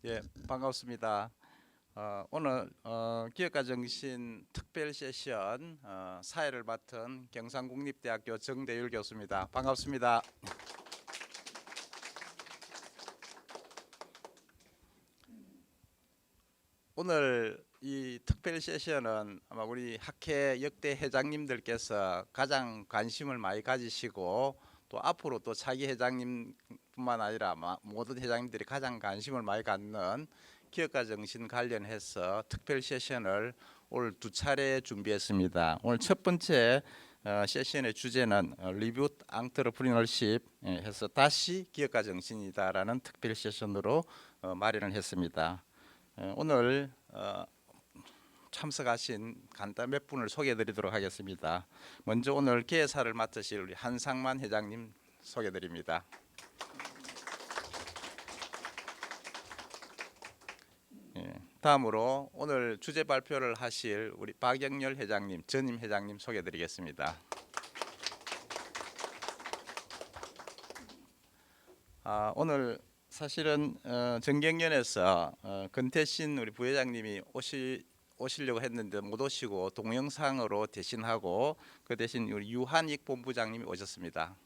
예, 반갑습니다. 오늘 기업가 정신 특별 세션 사회를 맡은 경상국립대학교 정대율 교수입니다. 반갑습니다. 오늘 이 특별 세션은 아마 우리 학회 역대 회장님들께서 가장 관심을 많이 가지시고 또 앞으로 또 차기 회장님뿐만 아니라 아마 모든 회장님들이 가장 관심을 많이 갖는 기업가 정신 관련해서 특별 세션을 오늘 두 차례 준비했습니다. 오늘 첫 번째 세션의 주제는 리뷰 앙트러프리너십 해서 다시 기업가 정신이다라는 특별 세션으로 마련을 했습니다. 오늘 참석하신 간단 몇 분을 소개해드리도록 하겠습니다. 먼저 오늘 개사를 맡으실 우리 한상만 회장님 소개드립니다. 다음으로 오늘 주제 발표를 하실 우리 박영렬 회장님, 전임 회장님 소개드리겠습니다. 오늘 사실은 정경련에서 건태신 우리 부회장님이 오시려고 했는데 못 오시고 동영상으로 대신하고 그 대신 우리 유한익 본부장님이 오셨습니다.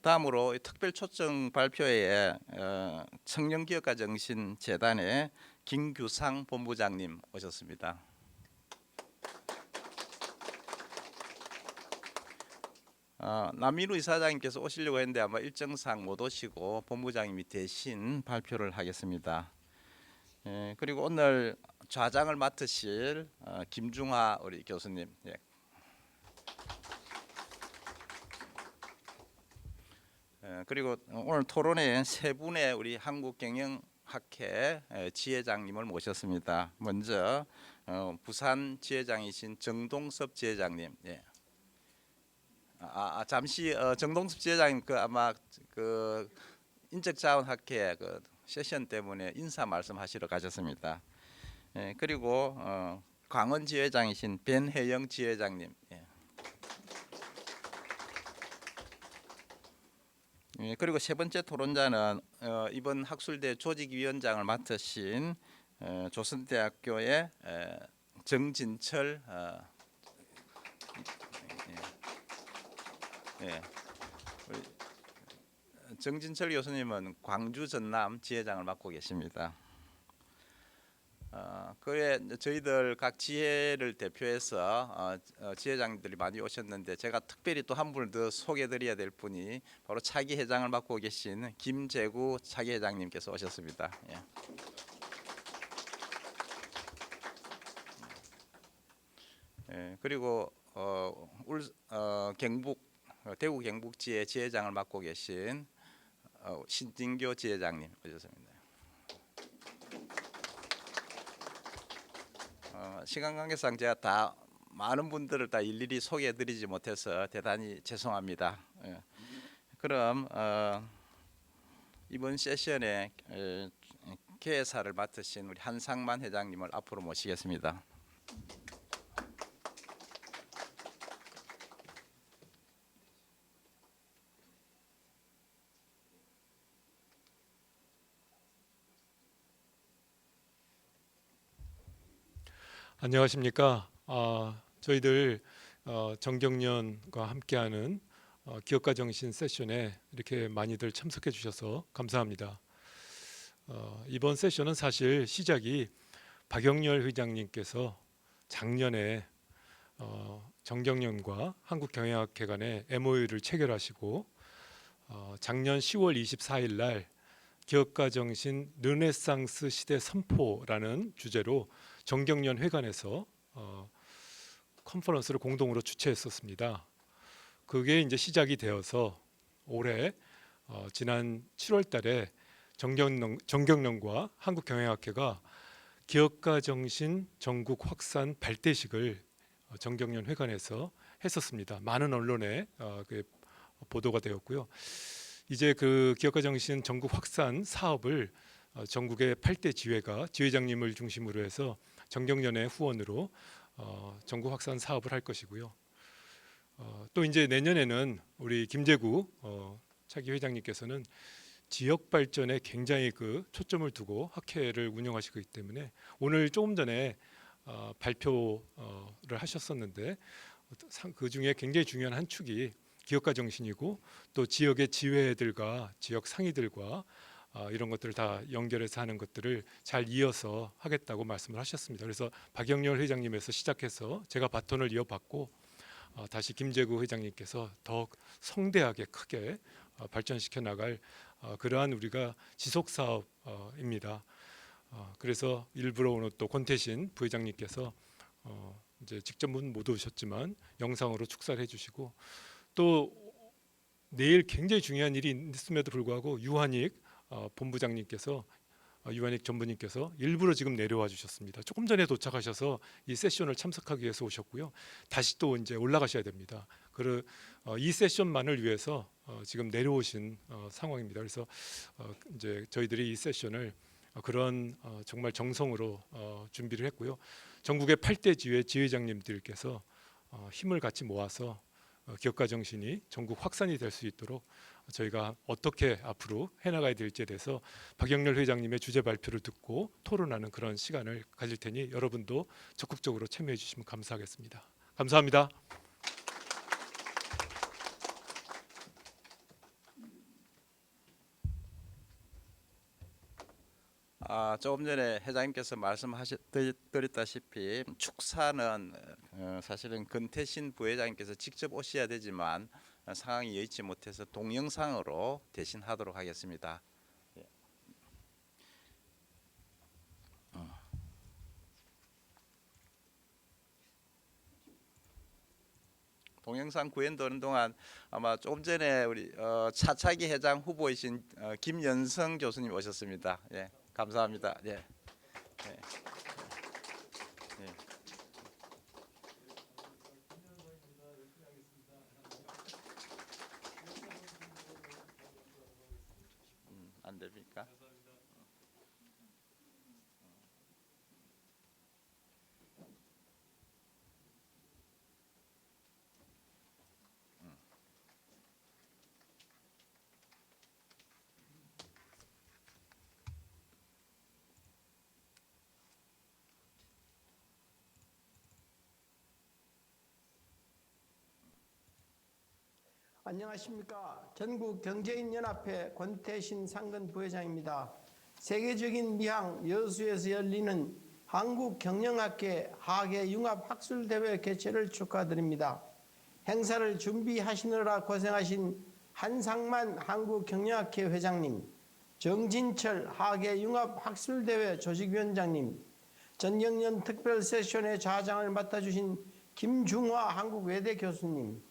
다음으로 특별 초청 발표회에 청년기업가 정신 재단의 김규상 본부장님 오셨습니다. 남민우 이사장님께서 오시려고 했는데 아마 일정상 못 오시고 본부장님이 대신 발표를 하겠습니다. 그리고 오늘 좌장을 맡으실 김중하 우리 교수님. 그리고 오늘 토론에 세 분의 우리 한국경영학회 지회장님을 모셨습니다. 먼저 부산 지회장이신 정동섭 지회장님. 잠시 정동섭 지회장님 아마 인적자원학회 세션 때문에 인사 말씀하시러 가셨습니다. 그리고 광원 지회장이신 변혜영 지회장님. 그리고 세 번째 토론자는 이번 학술대 조직위원장을 맡으신 조선대학교의 정진철 정진철 교수님은 광주 전남 지회장을 맡고 계십니다. 그에 저희들 각 지회를 대표해서 지회장들이 많이 오셨는데 제가 특별히 또 한 분을 더 소개드려야 될 분이 바로 차기 회장을 맡고 계신 김재구 차기 회장님께서 오셨습니다. 그리고 대구 경북지회 지회장을 맡고 계신 신진교 지회장님 오셨습니다. 시간 관계상 제가 다 많은 분들을 다 일일이 소개해드리지 못해서 대단히 죄송합니다. 그럼 이번 세션에 개사를 맡으신 우리 한상만 회장님을 앞으로 모시겠습니다. 안녕하십니까. 저희들 정경련과 함께하는 기업가 정신 세션에 이렇게 많이들 참석해 주셔서 감사합니다. 이번 세션은 사실 시작이 박영렬 회장님께서 작년에 정경련과 한국경영학회 간에 MOU를 체결하시고 작년 10월 24일 날 기업가 정신 르네상스 시대 선포라는 주제로 정경련 회관에서 컨퍼런스를 공동으로 주최했었습니다. 그게 이제 시작이 되어서 올해 지난 7월달에 정경련과 한국경영학회가 기업가 정신 전국 확산 발대식을 정경련 회관에서 했었습니다. 많은 언론에 보도가 되었고요. 이제 그 기업가 정신 전국 확산 사업을 전국의 8대 지회가 지회장님을 중심으로 해서 정경련의 후원으로 전국 확산 사업을 할 것이고요. 또 이제 내년에는 우리 김재구 차기 회장님께서는 지역 발전에 굉장히 그 초점을 두고 학회를 운영하시기 때문에 오늘 조금 전에 발표를 하셨었는데 그 중에 굉장히 중요한 한 축이 기업가 정신이고 또 지역의 지회들과 지역 상의들과 이런 것들을 다 연결해서 하는 것들을 잘 이어서 하겠다고 말씀을 하셨습니다. 그래서 박영렬 회장님에서 시작해서 제가 바톤을 이어받고 다시 김재구 회장님께서 더 성대하게 크게 발전시켜 나갈 그러한 우리가 지속 사업입니다. 그래서 일부러 오늘 또 권태신 부회장님께서 이제 직접은 못 오셨지만 영상으로 축사를 해주시고 또 내일 굉장히 중요한 일이 있음에도 불구하고 유한익 본부장님께서 유한익 전부님께서 일부러 지금 내려와 주셨습니다. 조금 전에 도착하셔서 이 세션을 참석하기 위해서 오셨고요. 다시 또 이제 올라가셔야 됩니다. 이 세션만을 위해서 지금 내려오신 상황입니다. 그래서 이제 저희들이 이 세션을 그런 정말 정성으로 준비를 했고요. 전국의 8대 지회 지회장님들께서 힘을 같이 모아서 기업가 정신이 전국 확산이 될 수 있도록 저희가 어떻게 앞으로 해나가야 될지에 대해서 박영렬 회장님의 주제 발표를 듣고 토론하는 그런 시간을 가질 테니 여러분도 적극적으로 참여해 주시면 감사하겠습니다. 감사합니다. 조금 전에 회장님께서 말씀드렸다시피 축사는 사실은 권태신 부회장님께서 직접 오셔야 되지만 상황이 여의치 못해서 동영상으로 대신하도록 하겠습니다. 동영상 구현되는 동안 아마 조금 전에 우리 차차기 회장 후보이신 김연성 교수님 오셨습니다. 예, 감사합니다. 예. 예. 예. 안 됩니까? 안녕하십니까. 전국경제인연합회 권태신 상근 부회장입니다. 세계적인 미항 여수에서 열리는 한국경영학회 하계융합학술대회 개최를 축하드립니다. 행사를 준비하시느라 고생하신 한상만 한국경영학회 회장님, 정진철 하계융합학술대회 조직위원장님, 전경련 특별세션의 좌장을 맡아주신 김중화 한국외대 교수님,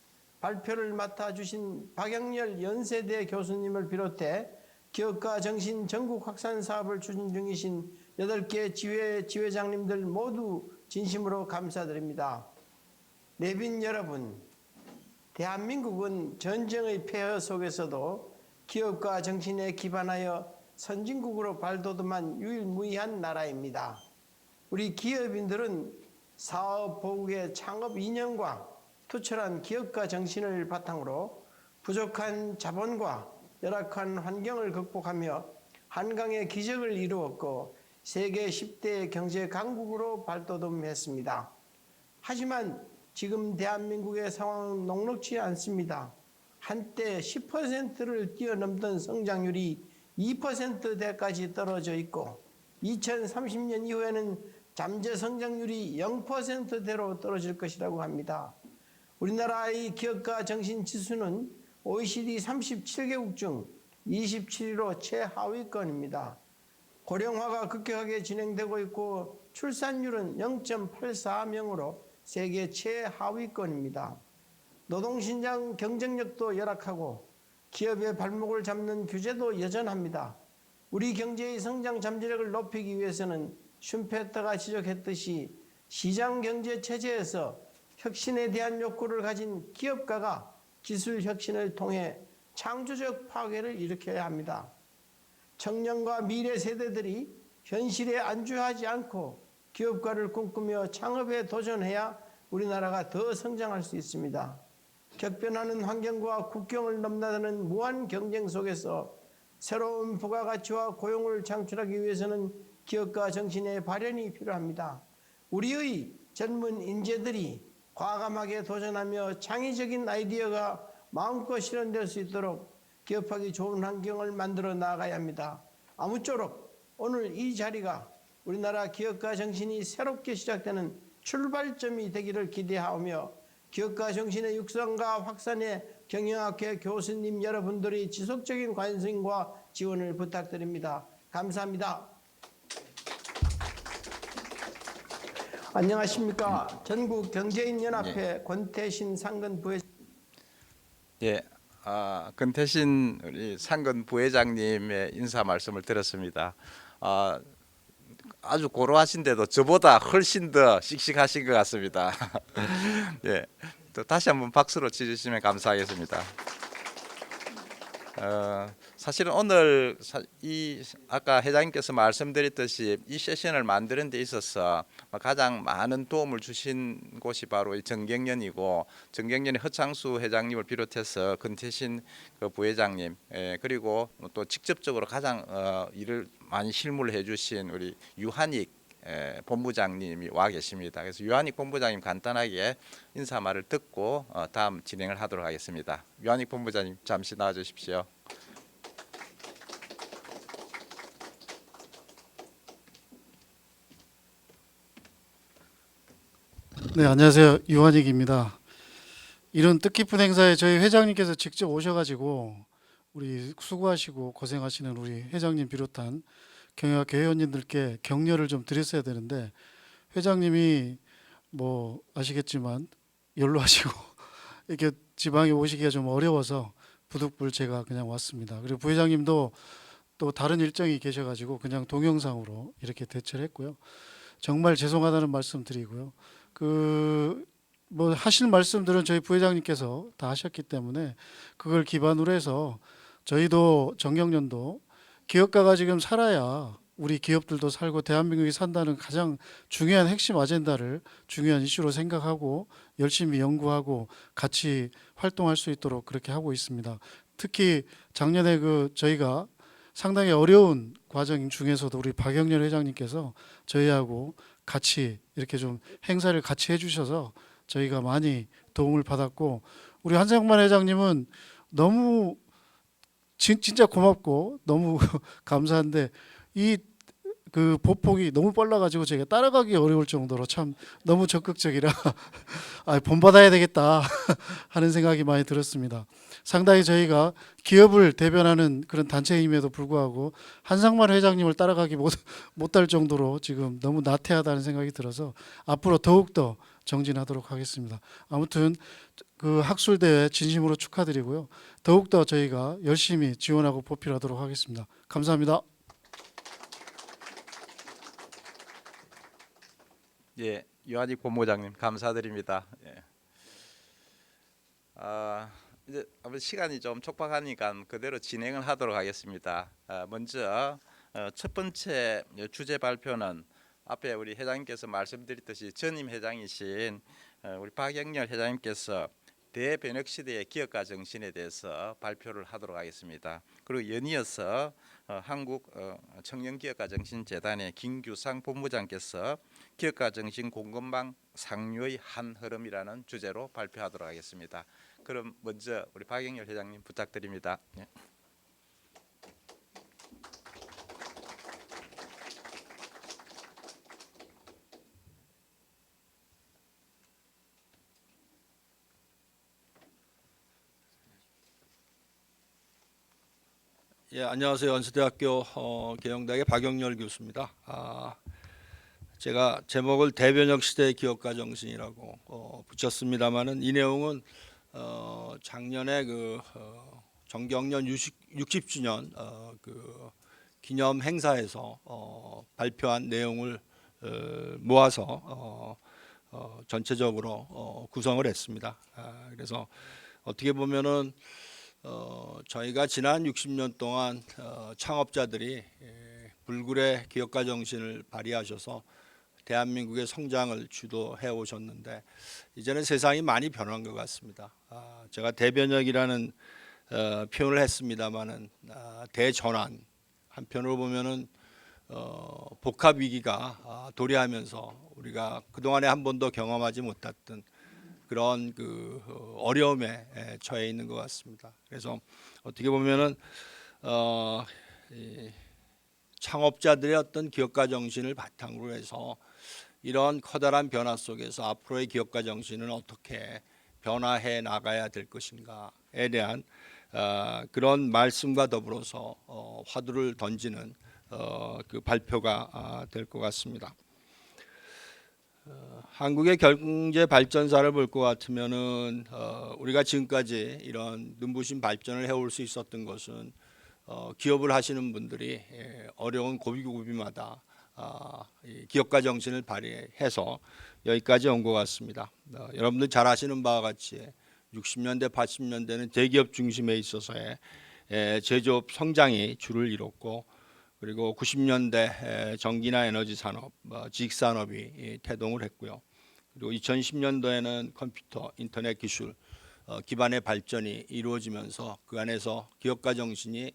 발표를 맡아주신 박영렬 연세대 교수님을 비롯해 기업가 정신 전국 확산 사업을 추진 중이신 8개 지회장님들 모두 진심으로 감사드립니다. 내빈 여러분, 대한민국은 전쟁의 폐허 속에서도 기업가 정신에 기반하여 선진국으로 발돋움한 유일무이한 나라입니다. 우리 기업인들은 사업 보국의 창업 이념과 투철한 기업가 정신을 바탕으로 부족한 자본과 열악한 환경을 극복하며 한강의 기적을 이루었고 세계 10대 경제 강국으로 발돋움했습니다. 하지만 지금 대한민국의 상황은 녹록지 않습니다. 한때 10%를 뛰어넘던 성장률이 2%대까지 떨어져 있고 2030년 이후에는 잠재 성장률이 0%대로 떨어질 것이라고 합니다. 우리나라의 기업가 정신 지수는 OECD 37개국 중 27위로 최하위권입니다. 고령화가 급격하게 진행되고 있고 출산율은 0.84명으로 세계 최하위권입니다. 노동시장 경쟁력도 열악하고 기업의 발목을 잡는 규제도 여전합니다. 우리 경제의 성장 잠재력을 높이기 위해서는 슌페터가 지적했듯이 시장경제 체제에서 혁신에 대한 욕구를 가진 기업가가 기술 혁신을 통해 창조적 파괴를 일으켜야 합니다. 청년과 미래 세대들이 현실에 안주하지 않고 기업가를 꿈꾸며 창업에 도전해야 우리나라가 더 성장할 수 있습니다. 격변하는 환경과 국경을 넘나드는 무한 경쟁 속에서 새로운 부가가치와 고용을 창출하기 위해서는 기업가 정신의 발현이 필요합니다. 우리의 젊은 인재들이 과감하게 도전하며 창의적인 아이디어가 마음껏 실현될 수 있도록 기업하기 좋은 환경을 만들어 나가야 합니다. 아무쪼록 오늘 이 자리가 우리나라 기업가 정신이 새롭게 시작되는 출발점이 되기를 기대하며 기업가 정신의 육성과 확산에 경영학회 교수님 여러분들의 지속적인 관심과 지원을 부탁드립니다. 감사합니다. 안녕하십니까. 전국 경제인연합회 권태신 상근 부회장. 예, 근태신 우리 상근 부회장님의 인사 말씀을 들었습니다. 아주 고루하신데도 저보다 훨씬 더 씩씩하신 것 같습니다. 예, 또 다시 한번 박수로 치주시면 감사하겠습니다. 사실은 오늘 아까 회장님께서 말씀드렸듯이 이 세션을 만드는 데 있어서 가장 많은 도움을 주신 곳이 바로 이 정경련이고, 정경련의 허창수 회장님을 비롯해서 근태신 그 부회장님, 그리고 또 직접적으로 가장 일을 많이 실무를 해주신 우리 유한익 본부장님이 와 계십니다. 그래서 유한익 본부장님 간단하게 인사 말을 듣고 다음 진행을 하도록 하겠습니다. 유한익 본부장님 잠시 나와 주십시오. 네, 안녕하세요. 유한익입니다. 이런 뜻깊은 행사에 저희 회장님께서 직접 오셔가지고 우리 수고하시고 고생하시는 우리 회장님 비롯한 경영학회 회원님들께 격려를 좀 드렸어야 되는데, 회장님이 뭐 아시겠지만 연로하시고 이렇게 지방에 오시기가 좀 어려워서 부득불 제가 그냥 왔습니다. 그리고 부회장님도 또 다른 일정이 계셔가지고 그냥 동영상으로 이렇게 대처를 했고요. 정말 죄송하다는 말씀 드리고요. 뭐 하실 말씀들은 저희 부회장님께서 다 하셨기 때문에 그걸 기반으로 해서 저희도 정경련도 기업가가 지금 살아야 우리 기업들도 살고 대한민국이 산다는 가장 중요한 핵심 아젠다를 중요한 이슈로 생각하고 열심히 연구하고 같이 활동할 수 있도록 그렇게 하고 있습니다. 특히 작년에 저희가 상당히 어려운 과정 중에서도 우리 박영렬 회장님께서 저희하고 같이 이렇게 좀 행사를 같이 해주셔서 저희가 많이 도움을 받았고, 우리 한상만 회장님은 너무 진짜 고맙고 너무 감사한데 그 보폭이 너무 빨라가지고 제가 따라가기 어려울 정도로 참 너무 적극적이라 본받아야 되겠다 하는 생각이 많이 들었습니다. 상당히 저희가 기업을 대변하는 그런 단체임에도 불구하고 한상만 회장님을 따라가기 못할 정도로 지금 너무 나태하다는 생각이 들어서 앞으로 더욱더 정진하도록 하겠습니다. 아무튼 그 학술대회 진심으로 축하드리고요. 더욱더 저희가 열심히 지원하고 보필하도록 하겠습니다. 감사합니다. 예, 유한익 본부장님 감사드립니다. 예. 이제 시간이 좀 촉박하니까 그대로 진행을 하도록 하겠습니다. 먼저 첫 번째 주제 발표는 앞에 우리 회장님께서 말씀드렸듯이 전임 회장이신 우리 박영렬 회장님께서 대변혁 시대의 기업가 정신에 대해서 발표를 하도록 하겠습니다. 그리고 연이어서 한국 청년기업가 정신재단의 김규상 본부장께서 기업가 정신 공급망 상류의 한 흐름이라는 주제로 발표하도록 하겠습니다. 그럼 먼저 우리 박영렬 회장님 부탁드립니다. 예. 예, 안녕하세요. 연세대학교 경영대학의 박영렬 교수입니다. 제가 제목을 대변혁 시대의 기업가 정신이라고 붙였습니다만은 이 내용은 작년에 정경련 60주년 기념 행사에서 발표한 내용을 모아서 전체적으로 구성을 했습니다. 그래서 어떻게 보면은 저희가 지난 60년 동안 창업자들이 불굴의 기업가 정신을 발휘하셔서 대한민국의 성장을 주도해 오셨는데 이제는 세상이 많이 변한 것 같습니다. 제가 대변혁이라는 표현을 했습니다마는 대전환, 한편으로 보면은 복합 위기가 도래하면서 우리가 그동안에 한 번도 경험하지 못했던 그런 그 어려움에 처해 있는 것 같습니다. 그래서 어떻게 보면은 이 창업자들의 어떤 기업가 정신을 바탕으로 해서 이런 커다란 변화 속에서 앞으로의 기업가 정신은 어떻게 변화해 나가야 될 것인가에 대한 그런 말씀과 더불어서 화두를 던지는 그 발표가 될 것 같습니다. 한국의 경제 발전사를 볼 것 같으면은 우리가 지금까지 이런 눈부신 발전을 해올 수 있었던 것은 기업을 하시는 분들이 어려운 고비고비마다 이 기업가 정신을 발휘해서 여기까지 온 것 같습니다. 여러분들 잘 아시는 바와 같이 60년대, 80년대는 대기업 중심에 있어서의 제조업 성장이 주를 이뤘고 그리고 90년대 전기나 에너지 산업, 지식 산업이 태동을 했고요. 그리고 2010년도에는 컴퓨터, 인터넷 기술 기반의 발전이 이루어지면서 그 안에서 기업가 정신이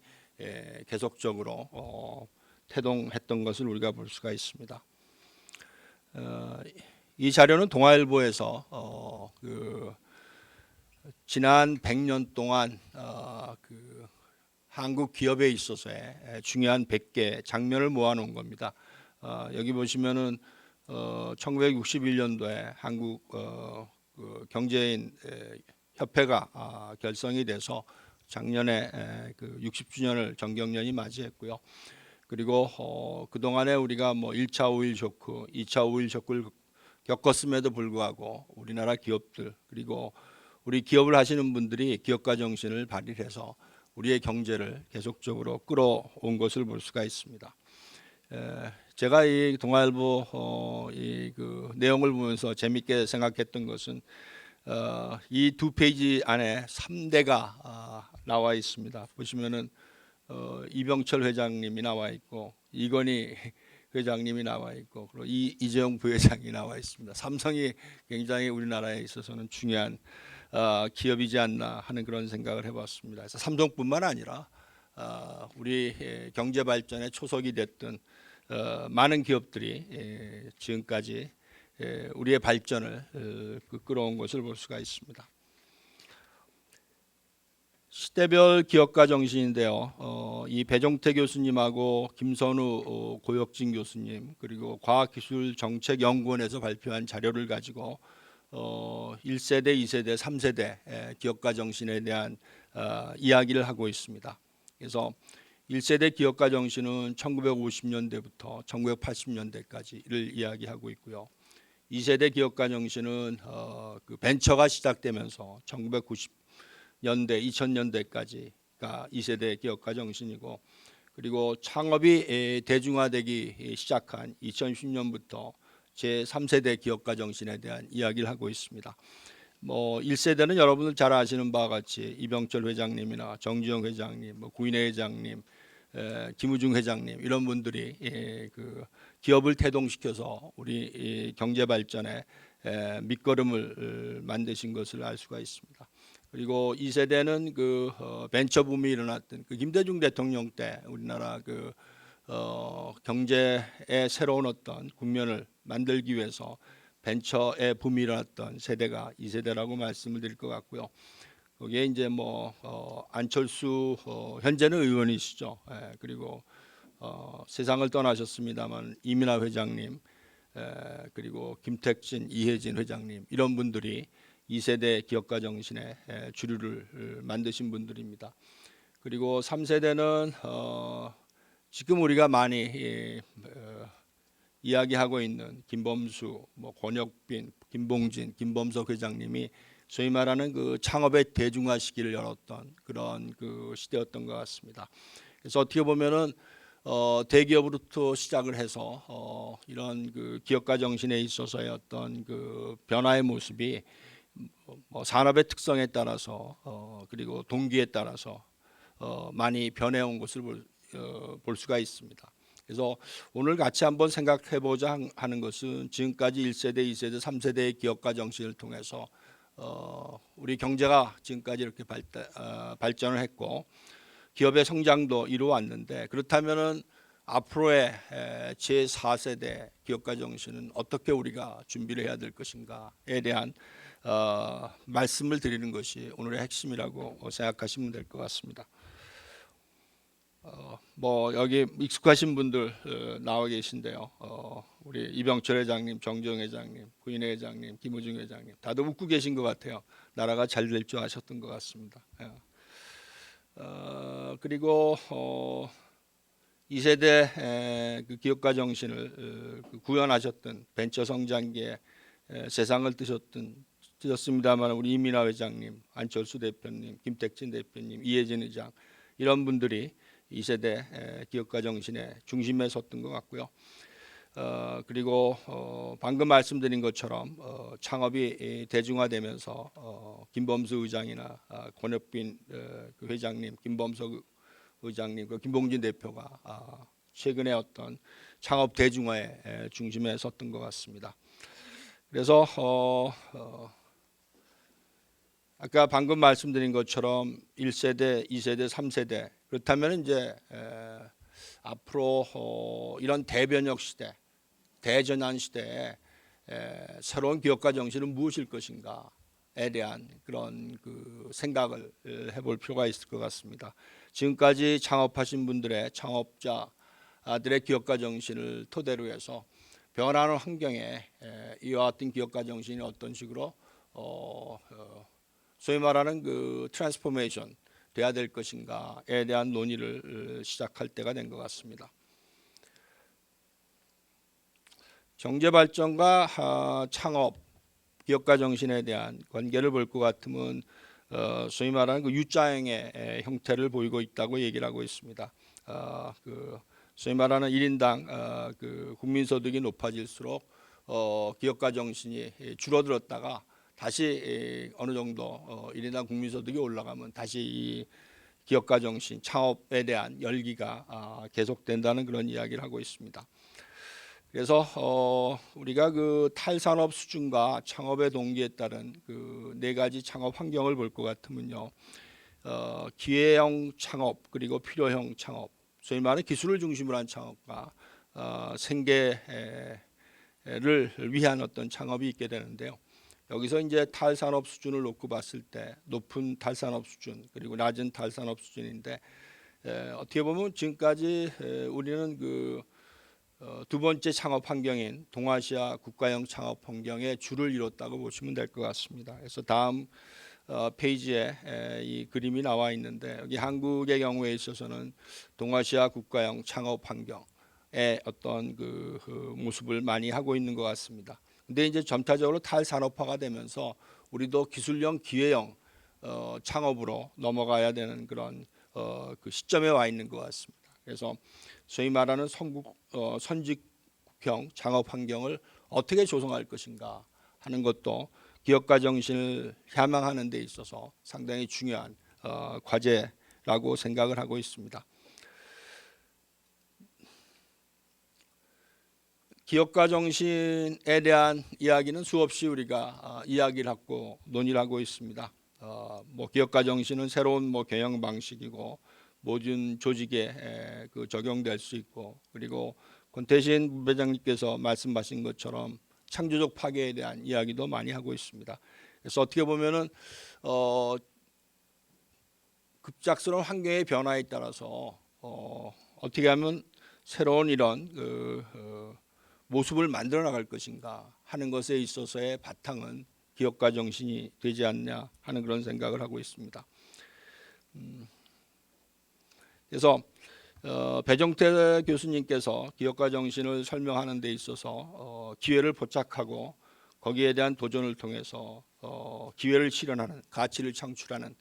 계속적으로 태동했던 것을 우리가 볼 수가 있습니다. 이 자료는 동아일보에서 지난 100년 동안 그 한국 기업에 있어서의 중요한 100개 장면을 모아놓은 겁니다. 여기 보시면은 1961년도에 한국 그 경제인 협회가 결성이 돼서 작년에 그 60주년을 정경련이 맞이했고요. 그리고 그 동안에 우리가 뭐 1차 오일 쇼크, 2차 오일 쇼크를 겪었음에도 불구하고 우리나라 기업들 그리고 우리 기업을 하시는 분들이 기업가 정신을 발휘해서 우리의 경제를 계속적으로 끌어온 것을 볼 수가 있습니다. 제가 이 동아일보 이 그 내용을 보면서 재밌게 생각했던 것은 이 두 페이지 안에 3대가 나와 있습니다. 보시면은 이병철 회장님이 나와 있고 이건희 회장님이 나와 있고 그리고 이재용 부회장이 나와 있습니다. 삼성이 굉장히 우리나라에 있어서는 중요한 기업이지 않나 하는 그런 생각을 해봤습니다. 그래서 삼성뿐만 아니라 우리 경제 발전의 초석이 됐던 많은 기업들이 지금까지 우리의 발전을 끌어온 것을 볼 수가 있습니다. 시대별 기업가 정신인데요. 이 배종태 교수님하고 김선우 고혁진 교수님 그리고 과학기술정책연구원에서 발표한 자료를 가지고 1세대, 2세대, 3세대 기업가 정신에 대한 이야기를 하고 있습니다. 그래서 1세대 기업가 정신은 1950년대부터 1980년대까지를 이야기하고 있고요. 2세대 기업가 정신은 그 벤처가 시작되면서 1990년대, 2000년대까지가 2세대 기업가 정신이고 그리고 창업이 대중화되기 시작한 2010년부터 제3세대 기업가 정신에 대한 이야기를 하고 있습니다. 뭐 1세대는 여러분들 잘 아시는 바와 같이 이병철 회장님이나 정주영 회장님, 뭐 구인혜 회장님, 김우중 회장님 이런 분들이 그 기업을 태동시켜서 우리 경제 발전에 밑거름을 만드신 것을 알 수가 있습니다. 그리고 2세대는 그 벤처 붐이 일어났던 그 김대중 대통령 때 우리나라 그 경제의 새로운 어떤 국면을 만들기 위해서 벤처의 붐이 일어났던 세대가 2세대라고 말씀을 드릴 것 같고요. 거기에 이제 뭐 안철수 현재는 의원이시죠. 그리고 세상을 떠나셨습니다만 이민하 회장님 그리고 김택진, 이혜진 회장님 이런 분들이 2세대 기업가 정신의 주류를 만드신 분들입니다. 그리고 3세대는 지금 우리가 많이 이야기하고 있는 김범수, 뭐 권혁빈, 김봉진, 김범석 회장님이 소위 말하는 그 창업의 대중화 시기를 열었던 그런 그 시대였던 것 같습니다. 그래서 어떻게 보면은 대기업으로부터 시작을 해서 이런 그 기업가 정신에 있어서의 어떤 그 변화의 모습이 뭐 산업의 특성에 따라서 그리고 동기에 따라서 많이 변해온 것을 볼 수가 있습니다. 그래서 오늘 같이 한번 생각해보자 하는 것은 지금까지 1세대, 2세대, 3세대의 기업가 정신을 통해서 우리 경제가 지금까지 이렇게 발전을 했고 기업의 성장도 이루어왔는데, 그렇다면은 앞으로의 제4세대 기업가 정신은 어떻게 우리가 준비를 해야 될 것인가에 대한 말씀을 드리는 것이 오늘의 핵심이라고 생각하시면 될 것 같습니다. 뭐 여기 익숙하신 분들 나와 계신데요. 우리 이병철 회장님, 정정 회장님, 구인혜 회장님, 김우중 회장님 다들 웃고 계신 것 같아요. 나라가 잘 될 줄 아셨던 것 같습니다. 그리고 2세대 그 기업가 정신을 구현하셨던 벤처 성장기에 세상을 뜨셨습니다만 우리 이민하 회장님, 안철수 대표님, 김택진 대표님, 이혜진 회장 이런 분들이 2세대 기업가 정신의 중심에 섰던 것 같고요. 그리고 방금 말씀드린 것처럼 창업이 대중화되면서 김범수 의장이나 권혁빈 그 회장님, 김범석 의장님, 그 김봉진 대표가 최근에 어떤 창업 대중화의 중심에 섰던 것 같습니다. 그래서 아까 방금 말씀드린 것처럼 1세대, 2세대, 3세대 그렇다면 이제 앞으로 이런 대변혁 시대, 대전환 시대에 새로운 기업가 정신은 무엇일 것인가에 대한 그런 그 생각을 해볼 필요가 있을 것 같습니다. 지금까지 창업하신 분들의 창업자들의 기업가 정신을 토대로 해서 변하는 환경에 이와 같은 기업가 정신이 어떤 식으로 소위 말하는 그 트랜스포메이션 돼야 될 것인가에 대한 논의를 시작할 때가 된 것 같습니다. 경제 발전과 창업, 기업가 정신에 대한 관계를 볼 것 같으면 소위 말하는 그 U자형의 형태를 보이고 있다고 얘기를 하고 있습니다. 그 소위 말하는 1인당 그 국민소득이 높아질수록 기업가 정신이 줄어들었다가 다시 어느 정도 1인당 국민소득이 올라가면 다시 이 기업가 정신, 창업에 대한 열기가 계속된다는 그런 이야기를 하고 있습니다. 그래서 우리가 그 탈산업 수준과 창업의 동기에 따른 그 네 가지 창업 환경을 볼 것 같으면요, 기회형 창업 그리고 필요형 창업, 소위 말하는 기술을 중심으로 한 창업과 생계를 위한 어떤 창업이 있게 되는데요. 여기서 이제 탈산업 수준을 놓고 봤을 때 높은 탈산업 수준 그리고 낮은 탈산업 수준인데 어떻게 보면 지금까지 우리는 그 두 번째 창업 환경인 동아시아 국가형 창업 환경에 줄을 이뤘다고 보시면 될 것 같습니다. 그래서 다음 페이지에 이 그림이 나와 있는데 여기 한국의 경우에 있어서는 동아시아 국가형 창업 환경의 어떤 그 모습을 많이 하고 있는 것 같습니다. 근데 이제 점차적으로 탈산업화가 되면서 우리도 기술형, 기회형 창업으로 넘어가야 되는 그런 그 시점에 와 있는 것 같습니다. 그래서 소위 말하는 선진국형 창업 환경을 어떻게 조성할 것인가 하는 것도 기업가 정신을 향하는 데 있어서 상당히 중요한 과제라고 생각을 하고 있습니다. 기업가 정신에 대한 이야기는 수없이 우리가 이야기를 하고 논의를 하고 있습니다. 뭐 기업가 정신은 새로운 뭐 경영 방식이고 모든 조직에 그 적용될 수 있고, 그리고 권태신 부회장님께서 말씀하신 것처럼 창조적 파괴에 대한 이야기도 많이 하고 있습니다. 그래서 어떻게 보면은 급작스러운 환경의 변화에 따라서 어떻게 하면 새로운 이런 모습을 만들어 나갈 것인가 하는 것에 있어서의 바탕은 기업가 정신이 되지 않냐 하는 그런 생각을 하고 있습니다. 그래서 배종태 교수님께서 기업가 정신을 설명하는 데 있어서 기회를 포착하고 거기에 대한 도전을 통해서 기회를 실현하는, 가치를 창출하는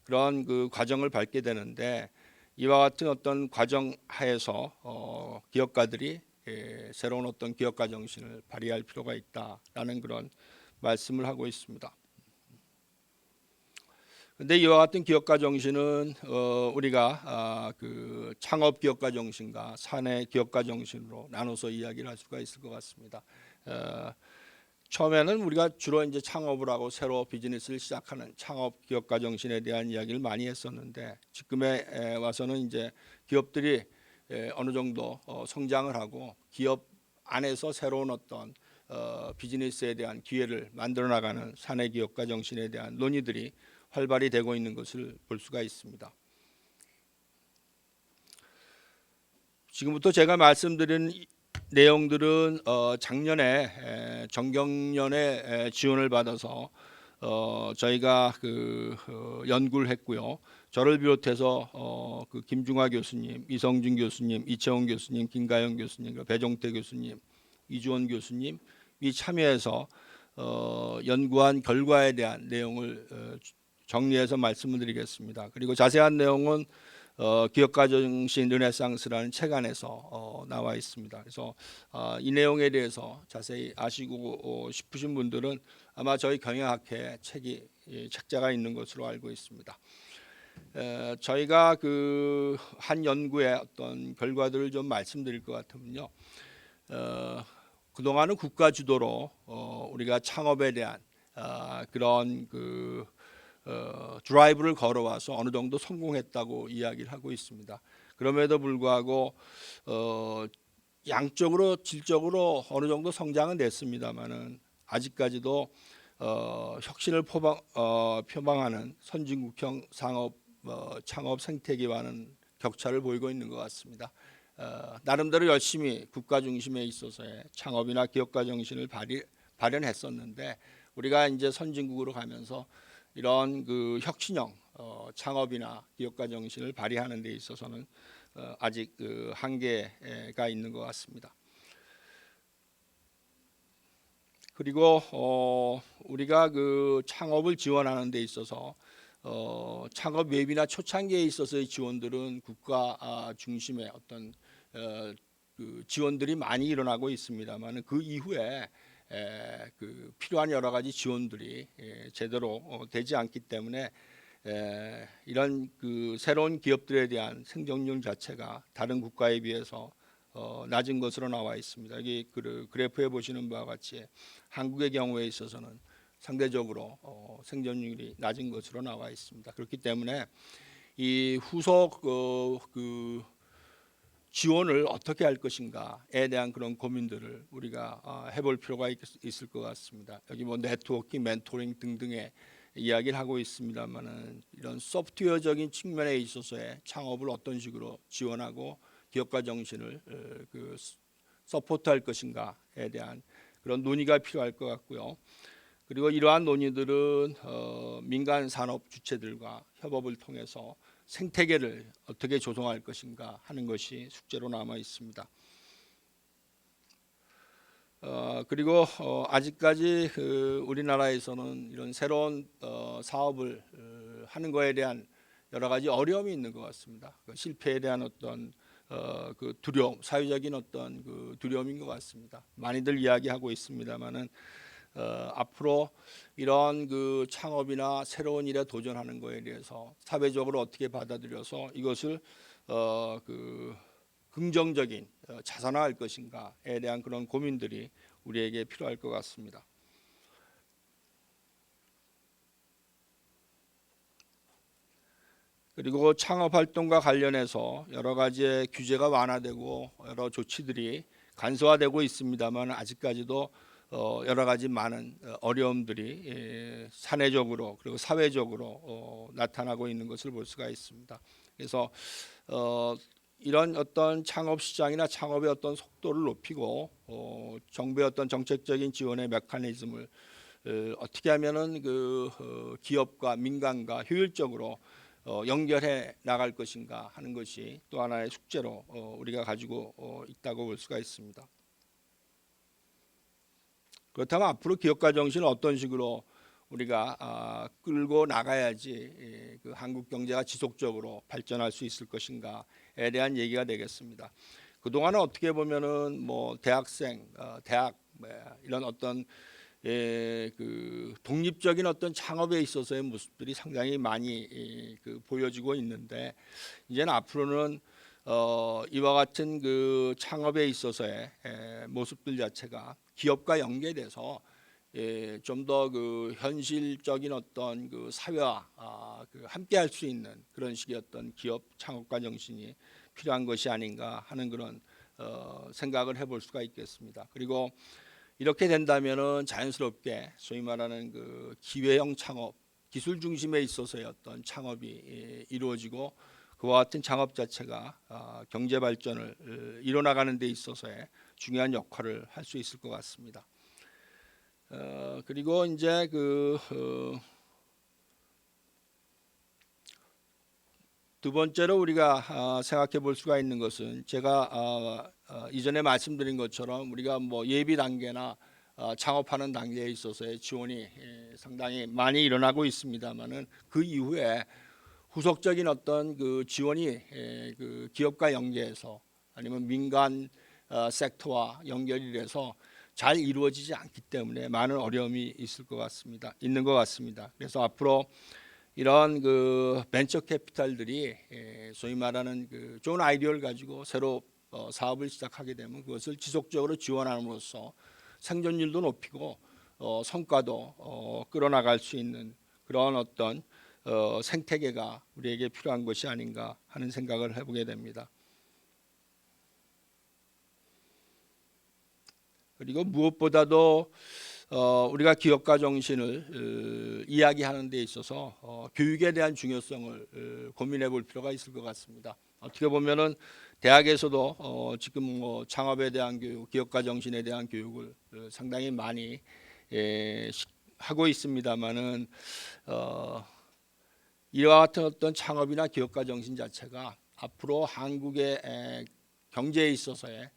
그런 그 과정을 밟게 되는데, 이와 같은 어떤 과정 하에서 기업가들이 새로운 어떤 기업가 정신을 발휘할 필요가 있다라는 그런 말씀을 하고 있습니다. 근데 이와 같은 기업가 정신은 우리가 그 창업 기업가 정신과 사내 기업가 정신으로 나눠서 이야기를 할 수가 있을 것 같습니다. 처음에는 우리가 주로 이제 창업을 하고 새로 비즈니스를 시작하는 창업 기업가 정신에 대한 이야기를 많이 했었는데, 지금에 와서는 이제 기업들이 어느 정도 성장을 하고 기업 안에서 새로운 어떤 비즈니스에 대한 기회를 만들어 나가는 사내 기업가 정신에 대한 논의들이 활발히 되고 있는 것을 볼 수가 있습니다. 지금부터 제가 말씀드린 내용들은 작년에 정경련의 지원을 받아서 저희가 연구를 했고요. 저를 비롯해서 그 김중화 교수님, 이성준 교수님, 이채원 교수님, 김가영 교수님, 배종태 교수님, 이주원 교수님이 참여해서 연구한 결과에 대한 내용을 정리해서 말씀을 드리겠습니다. 그리고 자세한 내용은 기업가 정신 르네상스라는 책 안에서 나와 있습니다. 그래서 이 내용에 대해서 자세히 아시고 싶으신 분들은 아마 저희 경영학회 책자가 있는 것으로 알고 있습니다. 저희가 그 한 연구의 어떤 결과들을 좀 말씀드릴 것 같으면요. 그동안은 국가 주도로 우리가 창업에 대한 그런 드라이브를 걸어와서 어느 정도 성공했다고 이야기를 하고 있습니다. 그럼에도 불구하고 양적으로 질적으로 어느 정도 성장은 됐습니다만은 아직까지도 혁신을 표방하는 선진국형 창업 생태계와는 격차를 보이고 있는 것 같습니다. 나름대로 열심히 국가 중심에 있어서의 창업이나 기업가 정신을 발현했었는데, 우리가 이제 선진국으로 가면서 이런 그 혁신형 창업이나 기업가 정신을 발휘하는 데 있어서는 아직 한계가 있는 것 같습니다. 그리고 우리가 그 창업을 지원하는 데 있어서 창업 웹이나 초창기에 있어서의 지원들은 국가 중심의 어떤 그 지원들이 많이 일어나고 있습니다만, 그 이후에 그 필요한 여러 가지 지원들이 제대로 되지 않기 때문에 이런 그 새로운 기업들에 대한 생존율 자체가 다른 국가에 비해서 낮은 것으로 나와 있습니다. 여기 그래프에 보시는 바와 같이 한국의 경우에 있어서는 상대적으로 생존율이 낮은 것으로 나와 있습니다. 그렇기 때문에 이 후속 그 지원을 어떻게 할 것인가에 대한 그런 고민들을 우리가 해볼 필요가 있을 것 같습니다. 여기 뭐 네트워킹, 멘토링 등등의 이야기를 하고 있습니다만은, 이런 소프트웨어적인 측면에 있어서의 창업을 어떤 식으로 지원하고 기업가 정신을 서포트할 것인가에 대한 그런 논의가 필요할 것 같고요. 그리고 이러한 논의들은 민간 산업 주체들과 협업을 통해서 생태계를 어떻게 조성할 것인가 하는 것이 숙제로 남아 있습니다. 그리고 아직까지 우리나라에서는 이런 새로운 사업을 하는 것에 대한 여러 가지 어려움이 있는 것 같습니다. 실패에 대한 어떤 그 두려움, 사회적인 어떤 그 두려움인 것 같습니다. 많이들 이야기하고 있습니다만은 앞으로 이런 그 창업이나 새로운 일에 도전하는 것에 대해서 사회적으로 어떻게 받아들여서 이것을 그 긍정적인 자산화할 것인가에 대한 그런 고민들이 우리에게 필요할 것 같습니다. 그리고 창업 활동과 관련해서 여러 가지의 규제가 완화되고 여러 조치들이 간소화되고 있습니다만, 아직까지도 여러 가지 많은 어려움들이 사내적으로 그리고 사회적으로 나타나고 있는 것을 볼 수가 있습니다. 그래서 이런 어떤 창업 시장이나 창업의 어떤 속도를 높이고 정부의 어떤 정책적인 지원의 메커니즘을 어떻게 하면은 그 기업과 민간과 효율적으로 연결해 나갈 것인가 하는 것이 또 하나의 숙제로 우리가 가지고 있다고 볼 수가 있습니다. 그렇다면 앞으로 기업가 정신을 어떤 식으로 우리가 끌고 나가야지 그 한국 경제가 지속적으로 발전할 수 있을 것인가에 대한 얘기가 되겠습니다. 그동안은 어떻게 보면은 뭐 대학생, 대학 이런 어떤 그 독립적인 어떤 창업에 있어서의 모습들이 상당히 많이 보여지고 있는데, 이제는 앞으로는 이와 같은 그 창업에 있어서의 모습들 자체가 기업과 연계돼서 좀 더 그 현실적인 어떤 그 사회와 그 함께할 수 있는 그런 식의 어떤 기업 창업가 정신이 필요한 것이 아닌가 하는 그런 생각을 해볼 수가 있겠습니다. 그리고 이렇게 된다면은 자연스럽게 소위 말하는 그 기회형 창업, 기술 중심에 있어서의 어떤 창업이 이루어지고, 그와 같은 창업 자체가 경제 발전을 이뤄나가는 데 있어서의 중요한 역할을 할 수 있을 것 같습니다. 그리고 이제 두 번째로 우리가 생각해 볼 수가 있는 것은, 제가 이전에 말씀드린 것처럼 우리가 뭐 예비 단계나 창업하는 단계에 있어서의 지원이 상당히 많이 일어나고 있습니다만은, 그 이후에 후속적인 어떤 그 지원이 그 기업과 연계해서 아니면 민간 섹터와 연결이 돼서 잘 이루어지지 않기 때문에 많은 어려움이 있는 것 같습니다. 그래서 앞으로 이런 그 벤처 캐피탈들이 소위 말하는 그 좋은 아이디어를 가지고 새로 사업을 시작하게 되면 그것을 지속적으로 지원함으로써 생존율도 높이고 성과도 끌어나갈 수 있는 그런 어떤 생태계가 우리에게 필요한 것이 아닌가 하는 생각을 해보게 됩니다. 그리고 무엇보다도 우리가 기업가 정신을 이야기하는 데 있어서 교육에 대한 중요성을 고민해 볼 필요가 있을 것 같습니다. 어떻게 보면은 대학에서도 지금 뭐 창업에 대한 교육, 기업가 정신에 대한 교육을 상당히 많이 하고 있습니다만은 이와 같은 어떤 창업이나 기업가 정신 자체가 앞으로 한국의 경제에 있어서의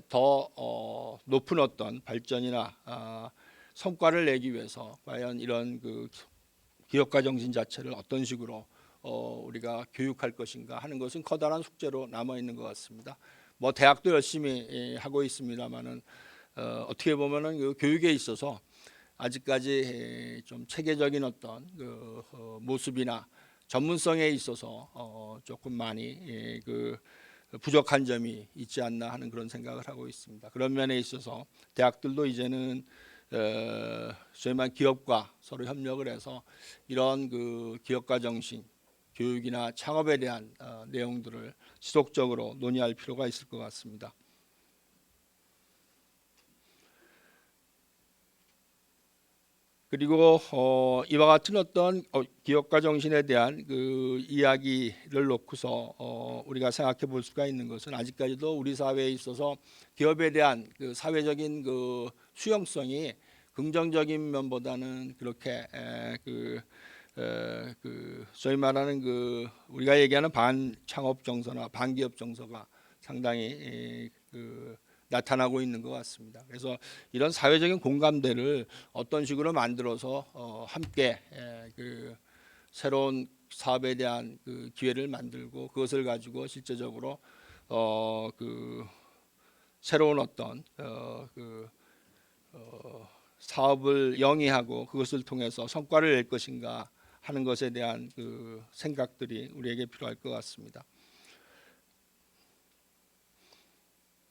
더 높은 어떤 발전이나 성과를 내기 위해서 과연 이런 그 기업가 정신 자체를 어떤 식으로 우리가 교육할 것인가 하는 것은 커다란 숙제로 남아 있는 것 같습니다. 뭐 대학도 열심히 하고 있습니다만은 어떻게 보면은 그 교육에 있어서 아직까지 좀 체계적인 어떤 그 모습이나 전문성에 있어서 조금 많이 그 부족한 점이 있지 않나 하는 그런 생각을 하고 있습니다. 그런 면에 있어서 대학들도 이제는 소위 말하는 기업과 서로 협력을 해서 이런 그 기업가 정신, 교육이나 창업에 대한 내용들을 지속적으로 논의할 필요가 있을 것 같습니다. 그리고 이와 같은 어떤 기업가 정신에 대한 그 이야기를 놓고서 우리가 생각해 볼 수가 있는 것은, 아직까지도 우리 사회에 있어서 기업에 대한 그 사회적인 그 수용성이 긍정적인 면보다는 그렇게 그 소위 말하는 그 우리가 얘기하는 반창업 정서나 반기업 정서가 상당히 나타나고 있는 것 같습니다. 그래서 이런 사회적인 공감대를 어떤 식으로 만들어서 함께 그 새로운 사업에 대한 그 기회를 만들고, 그것을 가지고 실제적으로 그 새로운 어떤 사업을 영위하고 그것을 통해서 성과를 낼 것인가 하는 것에 대한 그 생각들이 우리에게 필요할 것 같습니다.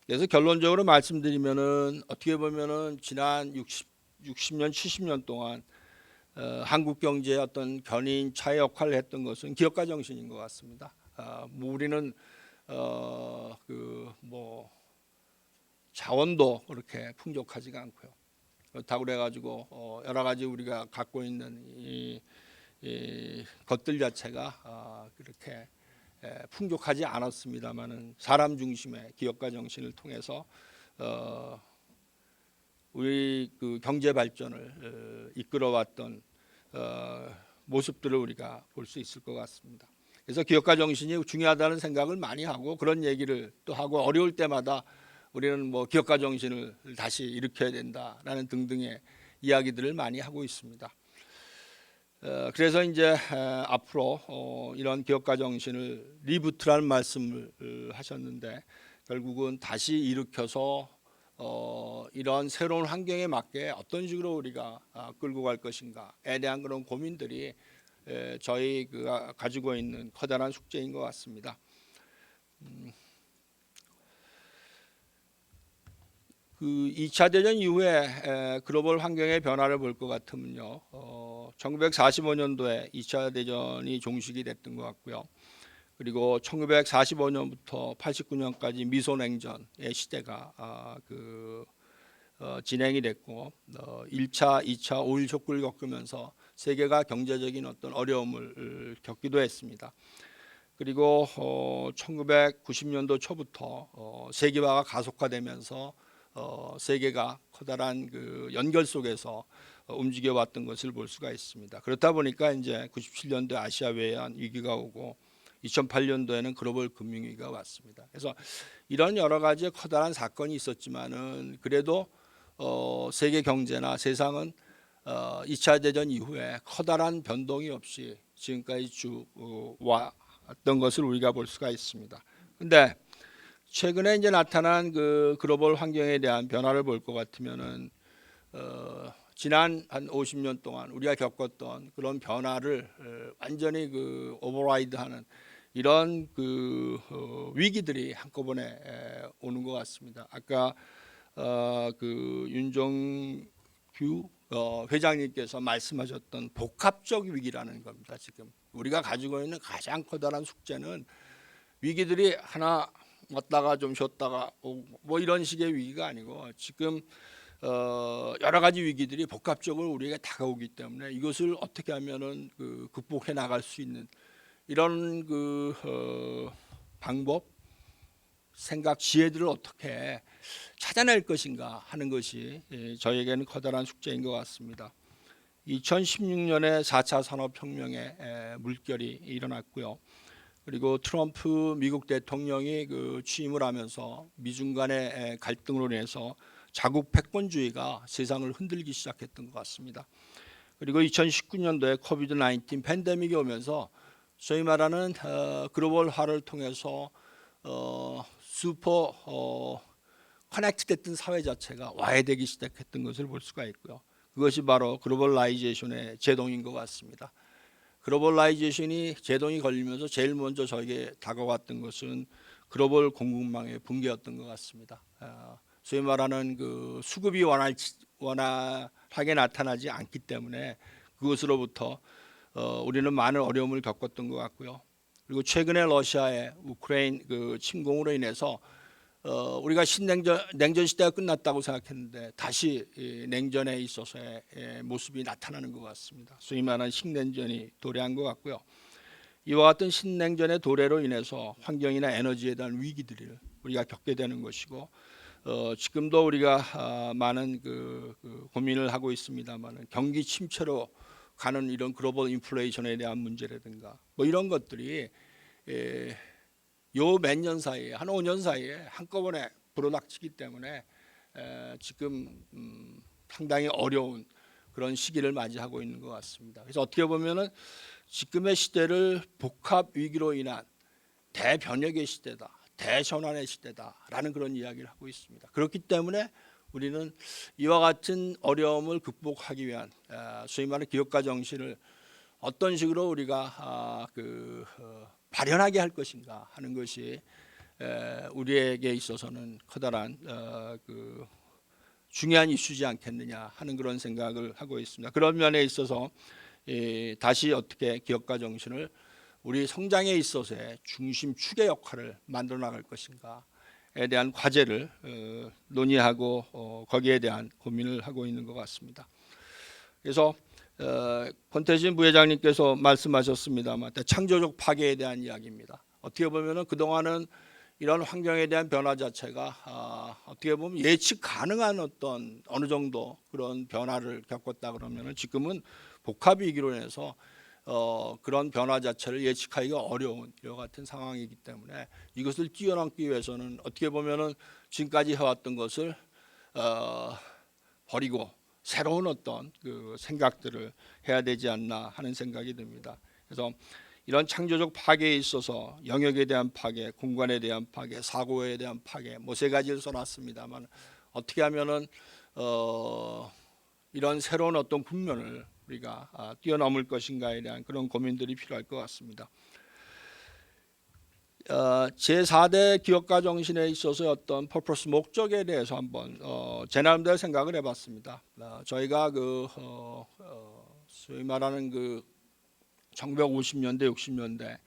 그래서 결론적으로 말씀드리면은, 어떻게 보면은 지난 60년, 70년 동안 한국 경제의 어떤 견인차의 역할을 했던 것은 기업가 정신인 것 같습니다. 뭐 우리는 뭐 자원도 그렇게 풍족하지가 않고요. 그렇다고 그래가지고 여러 가지 우리가 갖고 있는 이 것들 자체가 그렇게 풍족하지 않았습니다만은, 사람 중심의 기업가 정신을 통해서 우리 그 경제 발전을 이끌어왔던 모습들을 우리가 볼 수 있을 것 같습니다. 그래서 기업가 정신이 중요하다는 생각을 많이 하고, 그런 얘기를 또 하고, 어려울 때마다 우리는 뭐 기업가 정신을 다시 일으켜야 된다라는 등등의 이야기들을 많이 하고 있습니다. 그래서 이제 앞으로 이런 기업가 정신을 리부트라는 말씀을 하셨는데, 결국은 다시 일으켜서 이런 새로운 환경에 맞게 어떤 식으로 우리가 끌고 갈 것인가에 대한 그런 고민들이 저희가 가지고 있는 커다란 숙제인 것 같습니다. 그 2차 대전 이후에 글로벌 환경의 변화를 볼 것 같으면요, 1945년도에 2차 대전이 종식이 됐던 것 같고요. 그리고 1945년부터 89년까지 미소냉전의 시대가 진행이 됐고, 1차, 2차 오일 쇼크를 겪으면서 세계가 경제적인 어떤 어려움을 겪기도 했습니다. 그리고 1990년도 초부터 세계화가 가속화되면서 세계가 커다란 그 연결 속에서 움직여 왔던 것을 볼 수가 있습니다. 그렇다 보니까 이제 97년도에 아시아 외환 위기가 오고 2008년도에는 글로벌 금융위기가 왔습니다. 그래서 이런 여러 가지 커다란 사건이 있었지만은 그래도 세계 경제나 세상은 2차 대전 이후에 커다란 변동이 없이 지금까지 쭉 왔던 것을 우리가 볼 수가 있습니다. 근데 최근에 이제 나타난 그 글로벌 환경에 대한 변화를 볼 것 같으면은 지난 한 50년 동안 우리가 겪었던 그런 변화를 완전히 그 오버라이드하는 이런 그 위기들이 한꺼번에 오는 것 같습니다. 아까 그 윤종규 회장님께서 말씀하셨던 복합적 위기라는 겁니다. 지금 우리가 가지고 있는 가장 커다란 숙제는 위기들이 하나 왔다가 좀 쉬었다가 뭐 이런 식의 위기가 아니고 지금 여러 가지 위기들이 복합적으로 우리에게 다가오기 때문에 이것을 어떻게 하면은 극복해 나갈 수 있는 이런 방법, 생각, 지혜들을 어떻게 찾아낼 것인가 하는 것이 저에게는 커다란 숙제인 것 같습니다. 2016년에 4차 산업혁명의 물결이 일어났고요. 그리고 트럼프 미국 대통령이 취임을 하면서 미중 간의 갈등으로 인해서 자국 패권주의가 세상을 흔들기 시작했던 것 같습니다. 그리고 2019년도에 코비드 19 팬데믹이 오면서 소위 말하는 글로벌화를 통해서 슈퍼 커넥트됐던 사회 자체가 와해되기 시작했던 것을 볼 수가 있고요. 그것이 바로 글로벌라이제이션의 제동인 것 같습니다. 글로벌라이제이션이 제동이 걸리면서 제일 먼저 저에게 다가왔던 것은 글로벌 공급망의 붕괴였던 것 같습니다. 소위 말하는 그 수급이 원활하게 나타나지 않기 때문에 그것으로부터 우리는 많은 어려움을 겪었던 것 같고요. 그리고 최근에 러시아의 우크라이나 침공으로 인해서 우리가 냉전 시대가 끝났다고 생각했는데 다시 냉전에 있어서의 모습이 나타나는 것 같습니다. 소위 말하는 신냉전이 도래한 것 같고요. 이와 같은 신냉전의 도래로 인해서 환경이나 에너지에 대한 위기들을 우리가 겪게 되는 것이고 지금도 우리가 많은 고민을 하고 있습니다만 경기 침체로 가는 이런 글로벌 인플레이션에 대한 문제라든가 뭐 이런 것들이 요 몇 년 사이에 한 5년 사이에 한꺼번에 불어닥치기 때문에 지금 상당히 어려운 그런 시기를 맞이하고 있는 것 같습니다. 그래서 어떻게 보면은 지금의 시대를 복합 위기로 인한 대변혁의 시대다, 대전환의 시대다라는 그런 이야기를 하고 있습니다. 그렇기 때문에 우리는 이와 같은 어려움을 극복하기 위한 소위 말하는 기업가 정신을 어떤 식으로 우리가 발현하게 할 것인가 하는 것이 우리에게 있어서는 커다란 중요한 이슈지 않겠느냐 하는 그런 생각을 하고 있습니다. 그런 면에 있어서 다시 어떻게 기업가 정신을 우리 성장에 있어서의 중심축의 역할을 만들어 나갈 것인가에 대한 과제를 논의하고 거기에 대한 고민을 하고 있는 것 같습니다. 그래서 권태진 부회장님께서 말씀하셨습니다만 창조적 파괴에 대한 이야기입니다. 어떻게 보면은 그동안은 이런 환경에 대한 변화 자체가 어떻게 보면 예측 가능한 어떤 어느 정도 그런 변화를 겪었다 그러면은 지금은 복합 위기로 인해서 그런 변화 자체를 예측하기가 어려운 이와 같은 상황이기 때문에 이것을 뛰어넘기 위해서는 어떻게 보면은 지금까지 해왔던 것을 버리고 새로운 어떤 생각들을 해야 되지 않나 하는 생각이 듭니다. 그래서 이런 창조적 파괴에 있어서 영역에 대한 파괴, 공간에 대한 파괴, 사고에 대한 파괴, 뭐 세 가지를 써놨습니다만 어떻게 하면은 이런 새로운 어떤 국면을 우리가 뛰어넘을 것인가에 대한 그런 고민들이 필요할 것 같습니다. 제4대 기업가 정신에 있어서 어떤 퍼포스 목적에 대해서 한번 제 나름대로 생각을 해봤습니다. 저희가 소위 말하는 1950년대, 60년대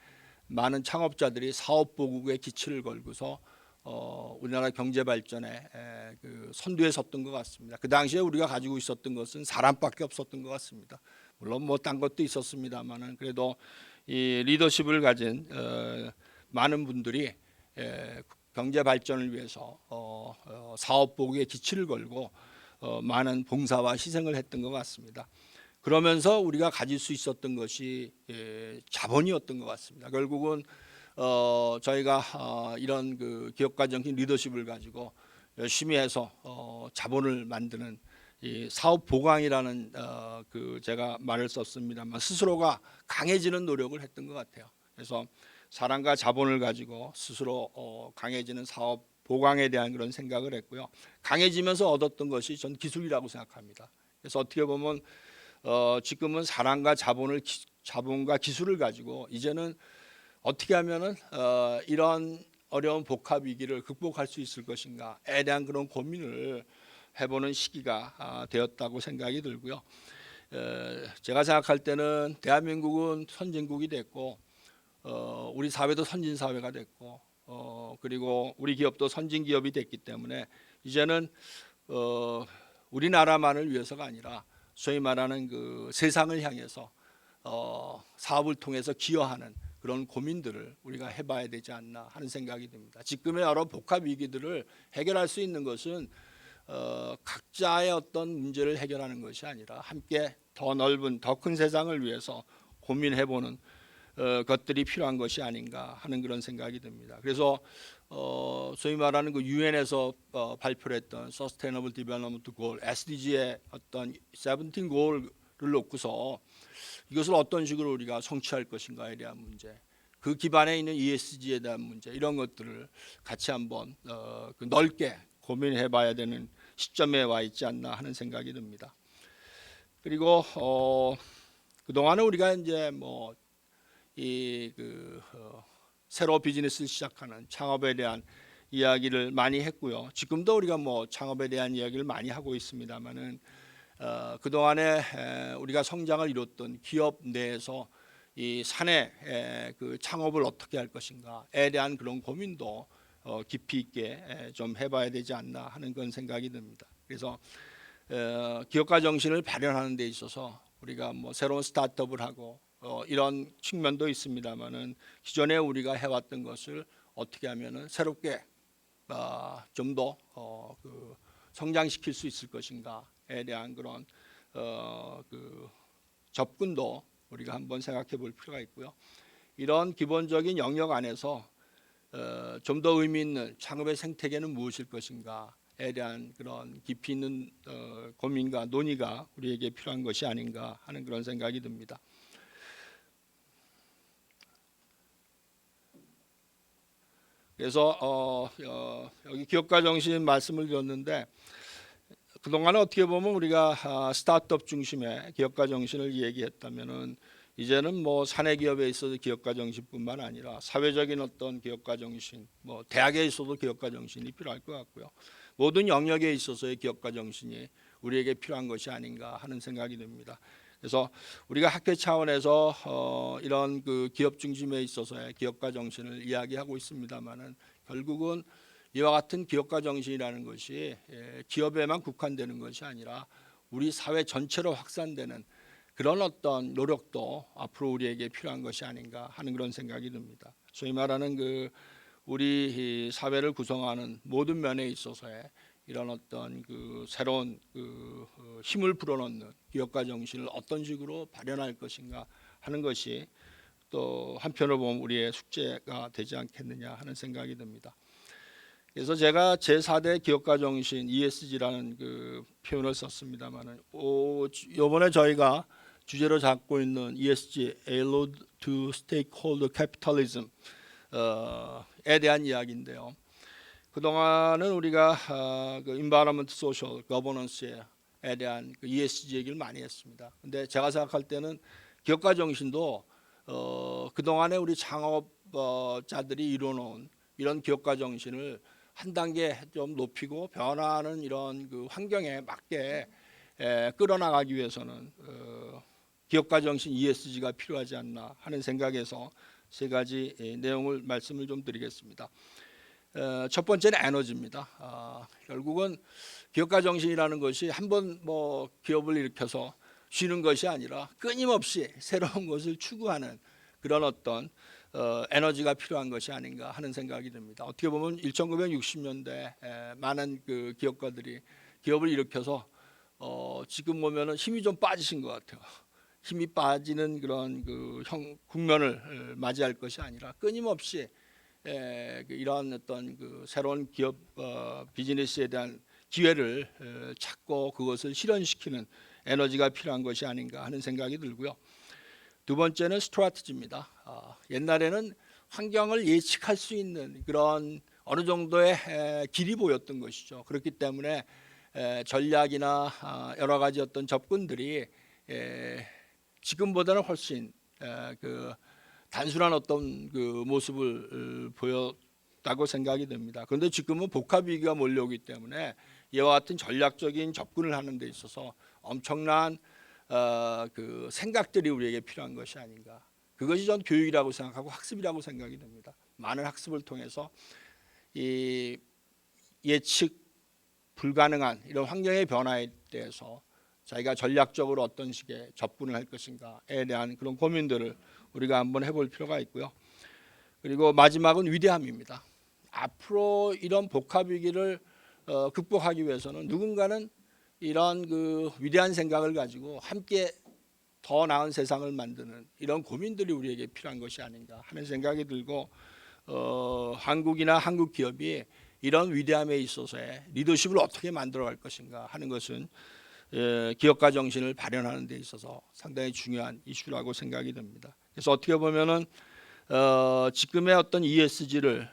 많은 창업자들이 사업 보국에 기치를 걸고서 우리나라 경제 발전에 선두에 섰던 것 같습니다. 그 당시에 우리가 가지고 있었던 것은 사람밖에 없었던 것 같습니다. 물론 뭐 딴 것도 있었습니다만은 그래도 이 리더십을 가진 많은 분들이 경제 발전을 위해서 사업 보국에 기치를 걸고 많은 봉사와 희생을 했던 것 같습니다. 그러면서 우리가 가질 수 있었던 것이 자본이었던 것 같습니다. 결국은 저희가 이런 기업가 정신 리더십을 가지고 열심히 해서 자본을 만드는 이 사업 보강이라는 제가 말을 썼습니다만 스스로가 강해지는 노력을 했던 것 같아요. 그래서 사랑과 자본을 가지고 스스로 강해지는 사업 보강에 대한 그런 생각을 했고요. 강해지면서 얻었던 것이 전 기술이라고 생각합니다. 그래서 어떻게 보면 지금은 사랑과 자본과 기술을 가지고 이제는 어떻게 하면은 이런 어려운 복합 위기를 극복할 수 있을 것인가에 대한 그런 고민을 해보는 시기가 되었다고 생각이 들고요. 제가 생각할 때는 대한민국은 선진국이 됐고 우리 사회도 선진 사회가 됐고 그리고 우리 기업도 선진 기업이 됐기 때문에 이제는 우리나라만을 위해서가 아니라 소위 말하는 세상을 향해서 사업을 통해서 기여하는 그런 고민들을 우리가 해봐야 되지 않나 하는 생각이 듭니다. 지금의 여러 복합 위기들을 해결할 수 있는 것은 각자의 어떤 문제를 해결하는 것이 아니라 함께 더 넓은 더 큰 세상을 위해서 고민해보는 것들이 필요한 것이 아닌가 하는 그런 생각이 듭니다. 그래서 소위 말하는 유엔에서 발표를 했던 Sustainable Development Goal (SDG의) 어떤 17 goal을 놓고서 이것을 어떤 식으로 우리가 성취할 것인가에 대한 문제, 그 기반에 있는 ESG에 대한 문제 이런 것들을 같이 한번 넓게 고민해봐야 되는 시점에 와 있지 않나 하는 생각이 듭니다. 그리고 그동안은 우리가 이제 새로 비즈니스를 시작하는 창업에 대한 이야기를 많이 했고요. 지금도 우리가 창업에 대한 이야기를 많이 하고 있습니다만은 그동안에 우리가 성장을 이뤘던 기업 내에서 이 사내 창업을 어떻게 할 것인가에 대한 그런 고민도 깊이 있게 좀 해봐야 되지 않나 하는 그런 생각이 듭니다. 그래서 기업가 정신을 발현하는 데 있어서 우리가 새로운 스타트업을 하고 이런 측면도 있습니다만은 기존에 우리가 해왔던 것을 어떻게 하면은 새롭게 좀 더 성장시킬 수 있을 것인가에 대한 그런 접근도 우리가 한번 생각해 볼 필요가 있고요. 이런 기본적인 영역 안에서 좀 더 의미 있는 창업의 생태계는 무엇일 것인가에 대한 그런 깊이 있는 고민과 논의가 우리에게 필요한 것이 아닌가 하는 그런 생각이 듭니다. 그래서 여기 기업가 정신 말씀을 드렸는데 그동안은 어떻게 보면 우리가 스타트업 중심의 기업가 정신을 얘기했다면은 이제는 사내 기업에 있어서 기업가 정신뿐만 아니라 사회적인 어떤 기업가 정신, 대학에 있어도 기업가 정신이 필요할 것 같고요. 모든 영역에 있어서의 기업가 정신이 우리에게 필요한 것이 아닌가 하는 생각이 듭니다. 그래서 우리가 학회 차원에서 이런 기업 중심에 있어서의 기업가 정신을 이야기하고 있습니다만은 결국은 이와 같은 기업가 정신이라는 것이 기업에만 국한되는 것이 아니라 우리 사회 전체로 확산되는 그런 어떤 노력도 앞으로 우리에게 필요한 것이 아닌가 하는 그런 생각이 듭니다. 소위 말하는 우리 사회를 구성하는 모든 면에 있어서의 이런 어떤 새로운 힘을 불어넣는 기업가 정신을 어떤 식으로 발현할 것인가 하는 것이 또 한편으로 보면 우리의 숙제가 되지 않겠느냐 하는 생각이 듭니다. 그래서 제가 제4대 기업가 정신 ESG라는 표현을 썼습니다만은 이번에 저희가 주제로 잡고 있는 ESG (Allied to Stakeholder Capitalism에 대한 이야기인데요. 그동안은 우리가 그 Environment, Social, Governance에 대한 그 ESG 얘기를 많이 했습니다. 근데 제가 생각할 때는 기업가 정신도 그동안에 우리 창업자들이 이뤄놓은 이런 기업가 정신을 한 단계 좀 높이고 변화하는 이런 그 환경에 맞게 끌어나가기 위해서는 기업가 정신 ESG가 필요하지 않나 하는 생각에서 세 가지 내용을 말씀을 좀 드리겠습니다. 첫 번째는 에너지입니다. 결국은 기업가 정신이라는 것이 한번 뭐 기업을 일으켜서 쉬는 것이 아니라 끊임없이 새로운 것을 추구하는 그런 어떤 에너지가 필요한 것이 아닌가 하는 생각이 듭니다. 어떻게 보면 1960년대 많은 그 기업가들이 기업을 일으켜서 지금 보면은 힘이 좀 빠지신 것 같아요. 힘이 빠지는 그런 그 국면을 맞이할 것이 아니라 끊임없이 이러한 어떤 그 새로운 기업 비즈니스에 대한 기회를 찾고 그것을 실현시키는 에너지가 필요한 것이 아닌가 하는 생각이 들고요. 두 번째는 스트래티지입니다. 옛날에는 환경을 예측할 수 있는 그런 어느 정도의 길이 보였던 것이죠. 그렇기 때문에 전략이나 여러 가지 어떤 접근들이 지금보다는 훨씬 그 단순한 어떤 그 모습을 보였다고 생각이 됩니다. 그런데 지금은 복합 위기가 몰려오기 때문에 이와 같은 전략적인 접근을 하는 데 있어서 엄청난 그 생각들이 우리에게 필요한 것이 아닌가. 그것이 전 교육이라고 생각하고 학습이라고 생각이 됩니다. 많은 학습을 통해서 이 예측 불가능한 이런 환경의 변화에 대해서 자기가 전략적으로 어떤 식의 접근을 할 것인가에 대한 그런 고민들을 우리가 한번 해볼 필요가 있고요. 그리고 마지막은 위대함입니다. 앞으로 이런 복합 위기를 극복하기 위해서는 누군가는 이런 그 위대한 생각을 가지고 함께 더 나은 세상을 만드는 이런 고민들이 우리에게 필요한 것이 아닌가 하는 생각이 들고 한국이나 한국 기업이 이런 위대함에 있어서의 리더십을 어떻게 만들어갈 것인가 하는 것은 기업가 정신을 발현하는 데 있어서 상당히 중요한 이슈라고 생각이 됩니다. 그래서 어떻게 보면은 지금의 어떤 ESG를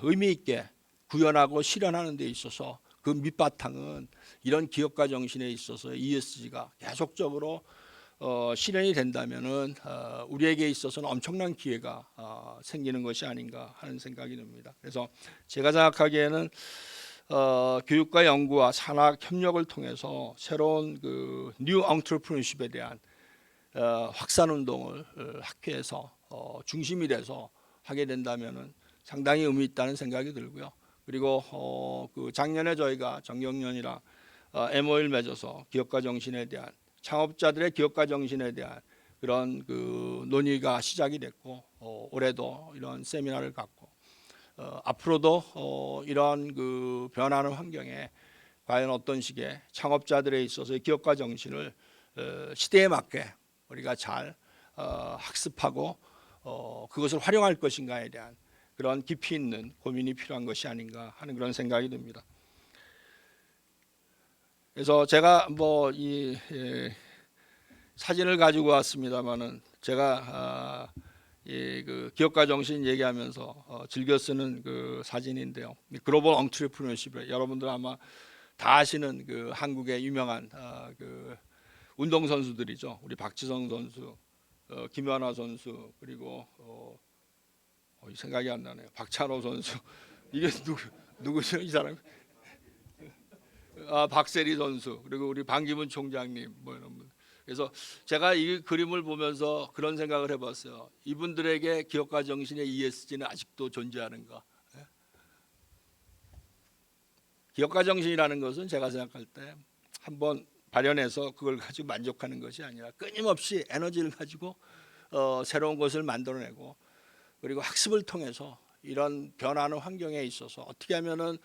의미 있게 구현하고 실현하는 데 있어서 그 밑바탕은 이런 기업가 정신에 있어서 ESG가 계속적으로 실현이 된다면은 우리에게 있어서는 엄청난 기회가 생기는 것이 아닌가 하는 생각이 듭니다. 그래서 제가 생각하기에는 교육과 연구와 산학 협력을 통해서 새로운 그 뉴 엔트러프리너십에 대한 확산 운동을 학회에서 중심이 돼서 하게 된다면은 상당히 의미 있다는 생각이 들고요. 그리고 그 작년에 저희가 정경련이랑 MOU를 맺어서 기업가 정신에 대한 창업자들의 기업가 정신에 대한 그런 그 논의가 시작이 됐고 올해도 이런 세미나를 갖고 앞으로도 이러한 그 변하는 환경에 과연 어떤 식의 창업자들에 있어서의 기업가 정신을 시대에 맞게 우리가 잘 학습하고 그것을 활용할 것인가에 대한 그런 깊이 있는 고민이 필요한 것이 아닌가 하는 그런 생각이 듭니다. 그래서 제가 뭐 이 사진을 가지고 왔습니다만은 제가 그 기업가 정신 얘기하면서 즐겨 쓰는 그 사진인데요. 글로벌 엔트러프리너십 여러분들 아마 다 아시는 그 한국의 유명한 그 운동 선수들이죠. 우리 박지성 선수, 김연아 선수 그리고 생각이 안 나네요. 박찬호 선수 이게 누구죠 이 사람? 박세리 선수 그리고 우리 반기문 총장님 뭐 이런 분. 그래서 제가 이 그림을 보면서 그런 생각을 해봤어요. 이분들에게 기업가 정신의 ESG는 아직도 존재하는가? 기업가 정신이라는 것은 제가 생각할 때 한번 발현해서 그걸 가지고 만족하는 것이 아니라 끊임없이 에너지를 가지고 새로운 것을 만들어내고 그리고 학습을 통해서 이런 변화하는 환경에 있어서 어떻게 하면은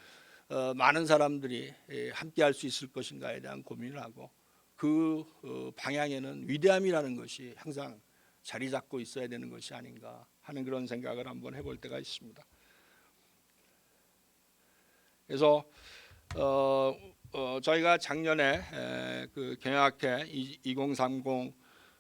많은 사람들이 함께할 수 있을 것인가에 대한 고민을 하고 그 방향에는 위대함이라는 것이 항상 자리 잡고 있어야 되는 것이 아닌가 하는 그런 생각을 한번 해볼 때가 있습니다. 그래서 저희가 작년에 그 경영학회 2030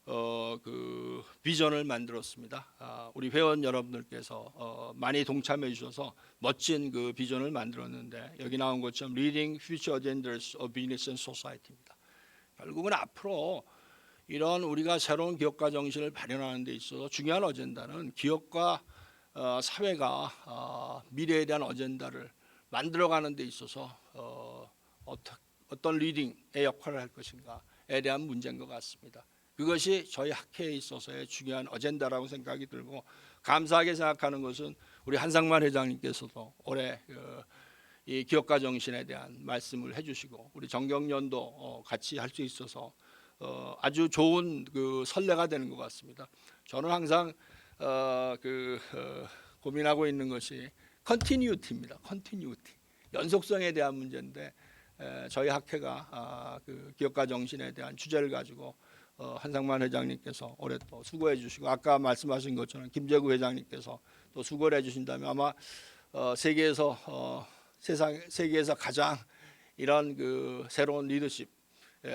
그 비전을 만들었습니다. 우리 회원 여러분들께서 많이 동참해 주셔서 멋진 그 비전을 만들었는데 여기 나온 것처럼 Leading Future Agendas of Business and Society입니다. 결국은 앞으로 이런 우리가 새로운 기업가 정신을 발현하는 데 있어서 중요한 어젠다는 기업과 사회가 미래에 대한 어젠다를 만들어가는 데 있어서 어떤 리딩의 역할을 할 것인가에 대한 문제인 것 같습니다. 그것이 저희 학회에 있어서의 중요한 어젠다라고 생각이 들고 감사하게 생각하는 것은 우리 한상만 회장님께서도 올해 이 기업가 정신에 대한 말씀을 해주시고 우리 정경련도 같이 할 수 있어서 아주 좋은 그 선례가 되는 것 같습니다. 저는 항상 고민하고 있는 것이 컨티뉴티입니다. 컨티뉴티 연속성에 대한 문제인데 저희 학회가 그 기업가 정신에 대한 주제를 가지고 한상만 회장님께서 올해 또 수고해 주시고 아까 말씀하신 것처럼 김재구 회장님께서 또 수고를 해주신다면 아마 세계에서 가장 이런 그 새로운 리더십,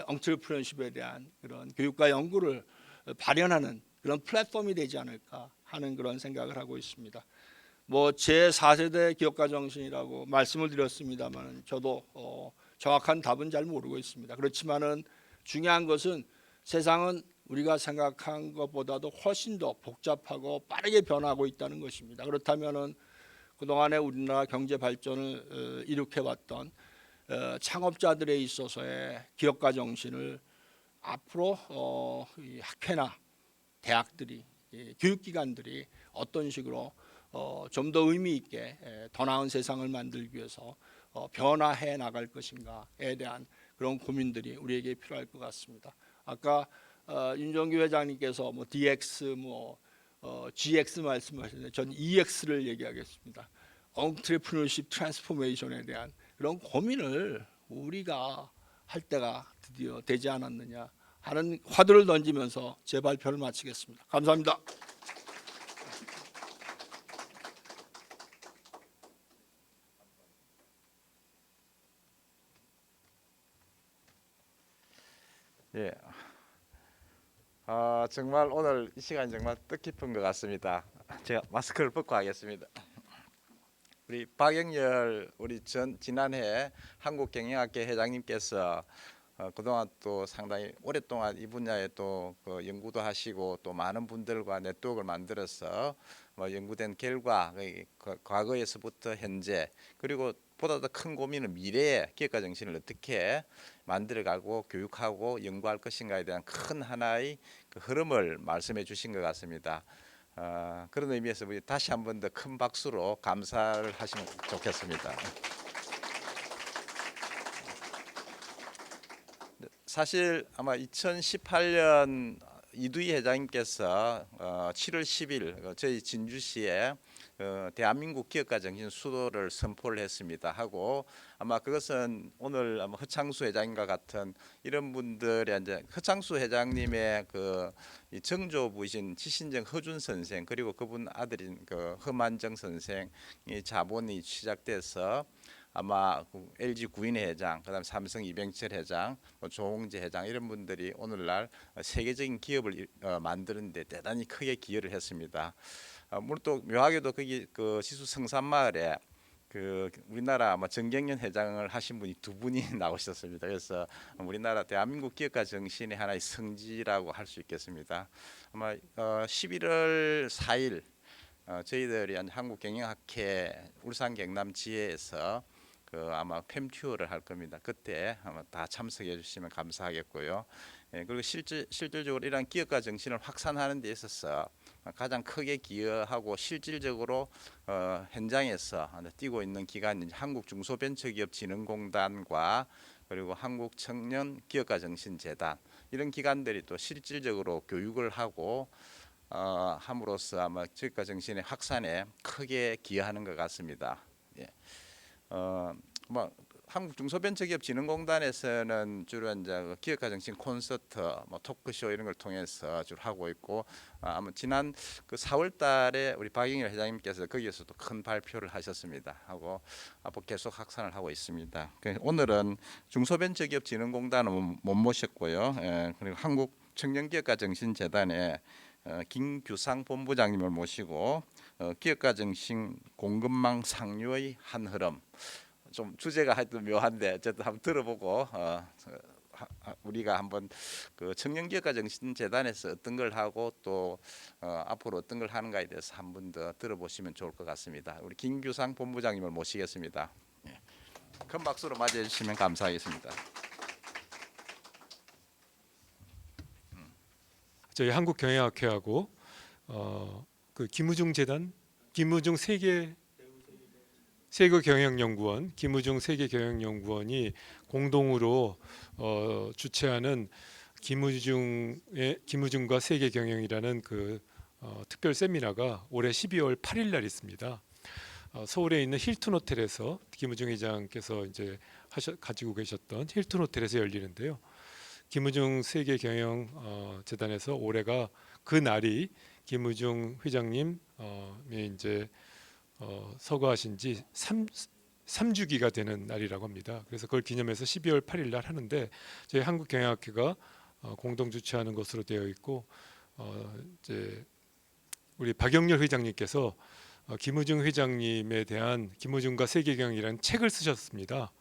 엉트리프런십에 대한 그런 교육과 연구를 발현하는 그런 플랫폼이 되지 않을까 하는 그런 생각을 하고 있습니다. 뭐 제 4세대 기업가 정신이라고 말씀을 드렸습니다만 저도 정확한 답은 잘 모르고 있습니다. 그렇지만은 중요한 것은 세상은 우리가 생각한 것보다도 훨씬 더 복잡하고 빠르게 변하고 있다는 것입니다. 그렇다면은 그동안에 우리나라 경제 발전을 일으켜왔던 창업자들에 있어서의 기업가 정신을 앞으로 이 학회나 대학들이 교육기관들이 어떤 식으로 좀 더 의미 있게 더 나은 세상을 만들기 위해서 변화해 나갈 것인가에 대한 그런 고민들이 우리에게 필요할 것 같습니다. 아까 윤정규 회장님께서 뭐 DX, GX 말씀하셨는데 전 EX를 얘기하겠습니다. Entrepreneurship Transformation에 대한 그런 고민을 우리가 할 때가 드디어 되지 않았느냐 하는 화두를 던지면서 제 발표를 마치겠습니다. 감사합니다. 예. 정말 오늘 이 시간 정말 뜻깊은 것 같습니다. 제가 마스크를 벗고 하겠습니다. 우리 박영렬 우리 지난해 한국경영학회 회장님께서 그동안 또 상당히 오랫동안 이 분야에 또 그 연구도 하시고 또 많은 분들과 네트워크를 만들어서 뭐 연구된 결과 과거에서부터 현재 그리고 보다 더 큰 고민은 미래의 기업가 정신을 어떻게 만들어가고 교육하고 연구할 것인가에 대한 큰 하나의 그 흐름을 말씀해 주신 것 같습니다. 그런 의미에서 우리 다시 한 번 더 큰 박수로 감사를 하시면 좋겠습니다. 사실 아마 2018년 이두희 회장님께서 7월 10일 저희 진주시에 대한민국 기업가 정신 수도를 선포를 했습니다. 하고 아마 그것은 오늘 아마 허창수 회장님과 같은 이런 분들의 이제 허창수 회장님의 그 정조부이신 지신정 허준 선생 그리고 그분 아들인 그 허만정 선생이 자본이 시작돼서 아마 LG 구인 회장, 그다음 삼성 이병철 회장, 조홍재 회장 이런 분들이 오늘날 세계적인 기업을 만드는데 대단히 크게 기여를 했습니다. 물론 또 묘하게도 거기 그 시수 성산마을에 그 우리나라 아마 정경련 회장을 하신 분이 두 분이 나오셨습니다. 그래서 우리나라 대한민국 기업가 정신의 하나의 성지라고 할 수 있겠습니다. 아마 11월 4일 저희들이 한국경영학회 울산 경남 지회에서 아마 팸투어를 할 겁니다. 그때 아마 다 참석해 주시면 감사하겠고요. 그리고 실질적으로 이러한 기업가 정신을 확산하는 데 있어서 가장 크게 기여하고 실질적으로 현장에서 뛰고 있는 기관이 한국중소벤처기업진흥공단과 그리고 한국청년기업가정신재단 이런 기관들이 또 실질적으로 교육을 하고 함으로써 아마 기업가 정신의 확산에 크게 기여하는 것 같습니다. 예. 뭐 한국중소벤처기업진흥공단에서는 주로 이제 기업가 정신 콘서트, 뭐 토크쇼 이런 걸 통해서 주로 하고 있고 아마 지난 그 4월달에 우리 박영렬 회장님께서 거기에서도 큰 발표를 하셨습니다. 하고 앞으로 계속 확산을 하고 있습니다. 오늘은 중소벤처기업진흥공단은 못 모셨고요. 그리고 청년기업가정신재단의 김규상 본부장님을 모시고 기업가정신 공급망 상류의 한 흐름, 좀 주제가 하여튼 묘한데 어쨌든 한번 들어보고 우리가 한번 그 청년기업가정신재단에서 어떤 걸 하고 또 앞으로 어떤 걸 하는가에 대해서 한 번 더 들어보시면 좋을 것 같습니다. 우리 김규상 본부장님을 모시겠습니다. 큰 박수로 맞이해 주시면 감사하겠습니다. 저희 한국경영학회하고 그 김우중 재단, 김우중 세계경영연구원, 김우중 세계경영연구원이 공동으로 주최하는 김우중과 세계경영이라는 그 특별 세미나가 올해 12월 8일 날 있습니다. 서울에 있는 힐튼 호텔에서 김우중 회장께서 이제 가지고 계셨던 힐튼 호텔에서 열리는데요. 김우중 세계경영 재단에서 올해가 그 날이 김우중 회장님이 이제 서거하신 지 3주기가 되는 날이라고 합니다. 그래서 그걸 기념해서 12월 8일 날 하는데 저희 한국경영학회가 공동 주최하는 것으로 되어 있고 이제 우리 박영렬 회장님께서 김우중 회장님에 대한 김우중과 세계경영이라는 책을 쓰셨습니다.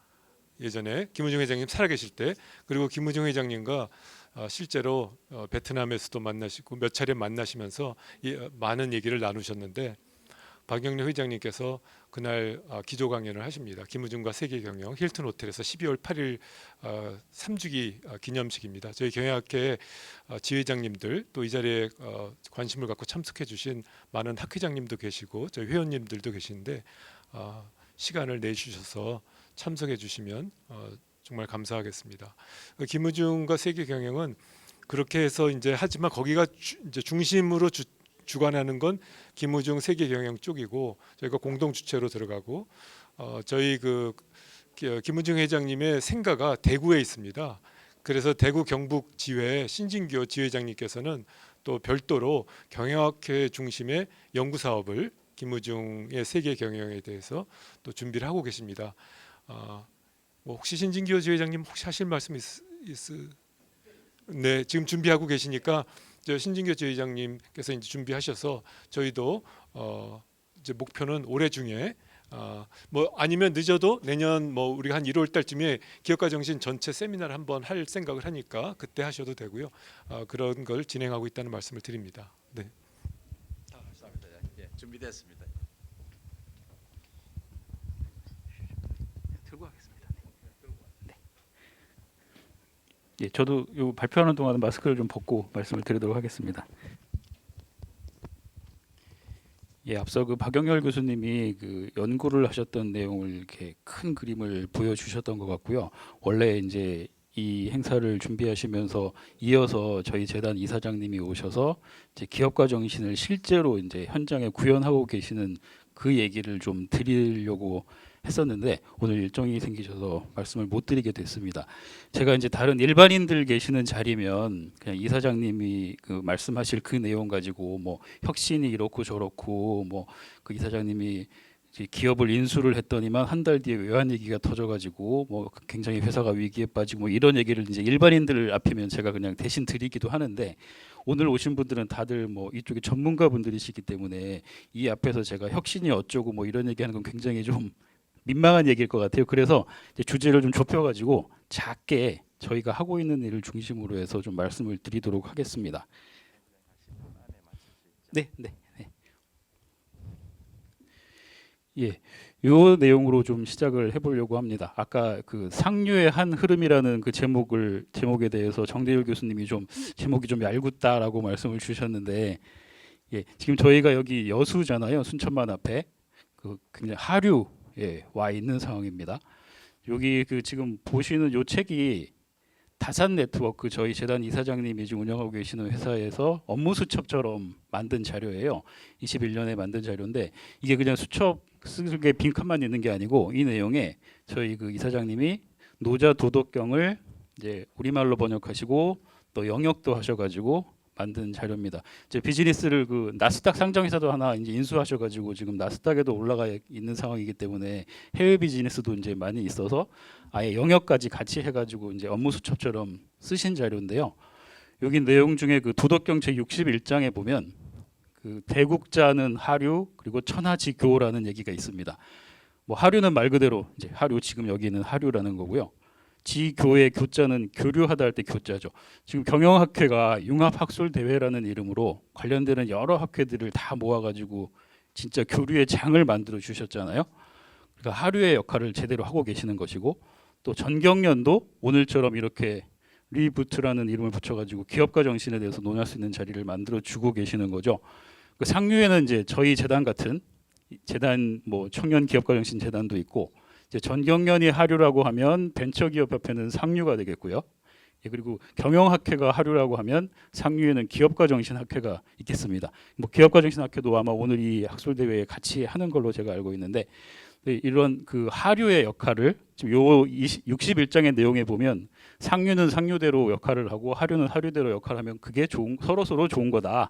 예전에 김우중 회장님 살아계실 때. 그리고 김우중 회장님과 실제로 베트남에서도 만나시고 몇 차례 만나시면서 많은 얘기를 나누셨는데 박영렬 회장님께서 그날 기조 강연을 하십니다. 김우중과 세계경영 힐튼 호텔에서 12월 8일 3주기 기념식입니다. 저희 경영학회 지회장님들 또 이 자리에 관심을 갖고 참석해 주신 많은 학회장님도 계시고 저희 회원님들도 계시는데 시간을 내주셔서 참석해 주시면 정말 감사하겠습니다. 김우중과 세계경영은 그렇게 해서 이제 하지만 거기가 이제 중심으로 주관하는 건 김우중 세계경영 쪽이고 저희가 공동 주체로 들어가고 저희 그 김우중 회장님의 생가가 대구에 있습니다. 그래서 대구 경북 지회 신진교 지회장님께서는 또 별도로 경영학회 중심의 연구 사업을 김우중의 세계경영에 대해서 또 준비를 하고 계십니다. 뭐 혹시 신진교 지회장님 혹시 하실 말씀 네, 지금 준비하고 계시니까 저 신진교 지회장님께서 이제 준비하셔서 저희도 이제 목표는 올해 중에 뭐 아니면 늦어도 내년 뭐 우리가 한 1월 달쯤에 기업가 정신 전체 세미나를 한번 할 생각을 하니까 그때 하셔도 되고요. 그런 걸 진행하고 있다는 말씀을 드립니다. 네. 감사합니다. 예, 준비됐습니다. 들고 가겠습니다. 네. 예, 저도 요 발표하는 동안 마스크를 좀 벗고 말씀을 드리도록 하겠습니다. 예, 앞서 그 박영렬 교수님이 그 연구를 하셨던 내용을 이렇게 큰 그림을 보여주셨던 것 같고요. 원래 이제 이 행사를 준비하시면서 이어서 저희 재단 이사장님이 오셔서 이제 기업가 정신을 실제로 이제 현장에 구현하고 계시는 그 얘기를 좀 드리려고 했었는데 오늘 일정이 생기셔서 말씀을 못 드리게 됐습니다. 제가 이제 다른 일반인들 계시는 자리면 그냥 이사장님이 그 말씀하실 그 내용 가지고 뭐 혁신이 이렇고 저렇고 뭐 그 이사장님이 이제 기업을 인수를 했더니만 한 달 뒤에 외환 위기가 터져가지고 뭐 굉장히 회사가 위기에 빠지고 뭐 이런 얘기를 이제 일반인들 앞이면 제가 그냥 대신 드리기도 하는데 오늘 오신 분들은 다들 뭐 이쪽에 전문가 분들이시기 때문에 이 앞에서 제가 혁신이 어쩌고 뭐 이런 얘기하는 건 굉장히 좀 민망한 얘기일 것 같아요. 그래서 이제 주제를 좀 좁혀가지고 작게 저희가 하고 있는 일을 중심으로 해서 좀 말씀을 드리도록 하겠습니다. 네, 네, 네. 예, 요 내용으로 좀 시작을 해보려고 합니다. 아까 그 상류의 한 흐름이라는 그 제목에 대해서 정대율 교수님이 좀 제목이 좀 얄궂다라고 말씀을 주셨는데, 예, 지금 저희가 여기 여수잖아요, 순천만 앞에 그 굉장히 하류 와 있는 상황입니다. 여기 그 지금 보시는 요 책이 다산 네트워크 저희 재단 이사장님이 지금 운영하고 계시는 회사에서 업무 수첩처럼 만든 자료예요. 21년에 만든 자료인데 이게 그냥 수첩 쓰게 빈칸만 있는 게 아니고 이 내용에 저희 그 이사장님이 노자 도덕경을 이제 우리말로 번역하시고 또 영역도 하셔가지고 만든 자료입니다. 이제 비즈니스를 그 나스닥 상장회사도 하나 이제 인수하셔가지고 지금 나스닥에도 올라가 있는 상황이기 때문에 해외 비즈니스도 이제 많이 있어서 아예 영역까지 같이 해가지고 이제 업무 수첩처럼 쓰신 자료인데요. 여기 내용 중에 그 도덕경 제 61장에 보면 그 대국자는 하류 그리고 천하지교라는 얘기가 있습니다. 뭐 하류는 말 그대로 이제 하류 지금 여기는 하류라는 거고요. 지교의 교자는 교류하다 할 때 교자죠. 지금 경영학회가 융합학술대회라는 이름으로 관련되는 여러 학회들을 다 모아가지고 진짜 교류의 장을 만들어 주셨잖아요. 그러니까 하류의 역할을 제대로 하고 계시는 것이고 또 전경련도 오늘처럼 이렇게 리부트라는 이름을 붙여가지고 기업가 정신에 대해서 논할 수 있는 자리를 만들어 주고 계시는 거죠. 그 상류에는 이제 저희 재단 같은 재단 뭐 청년 기업가 정신 재단도 있고 이제 전경련이 하류라고 하면 벤처기업협회는 상류가 되겠고요. 예, 그리고 경영학회가 하류라고 하면 상류에는 기업가 정신 학회가 있겠습니다. 뭐 기업가 정신 학회도 아마 오늘 이 학술 대회에 같이 하는 걸로 제가 알고 있는데 이런 그 하류의 역할을 지금 요 61장의 내용에 보면 상류는 상류대로 역할을 하고 하류는 하류대로 역할을 하면 그게 서로 좋은 거다.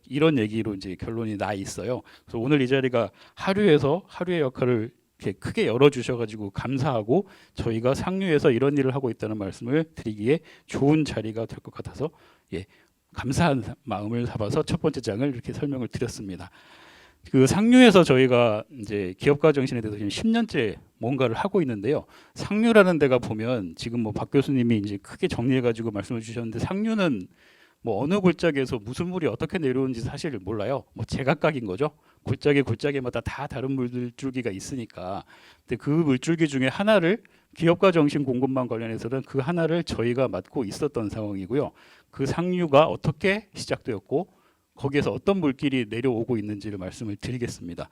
이런 얘기로 이제 결론이 나 있어요. 그래서 오늘 이 자리가 하류에서 하류의 역할을 이렇게 크게 열어주셔가지고 감사하고 저희가 상류에서 이런 일을 하고 있다는 말씀을 드리기에 좋은 자리가 될 것 같아서 감사한 마음을 담아서 첫 번째 장을 이렇게 설명을 드렸습니다. 그 상류에서 저희가 이제 기업가 정신에 대해서 지금 10년째 뭔가를 하고 있는데요. 상류라는 데가 보면 지금 뭐 박 교수님이 이제 크게 정리해가지고 말씀을 주셨는데 상류는 뭐 어느 골짜기에서 무슨 물이 어떻게 내려오는지 사실 몰라요. 뭐 제각각인 거죠. 골짜기마다 다 다른 물줄기가 있으니까. 근데 그 물줄기 중에 하나를 기업가 정신 공급망 관련해서는 그 하나를 저희가 맡고 있었던 상황이고요. 그 상류가 어떻게 시작되었고 거기에서 어떤 물길이 내려오고 있는지를 말씀을 드리겠습니다.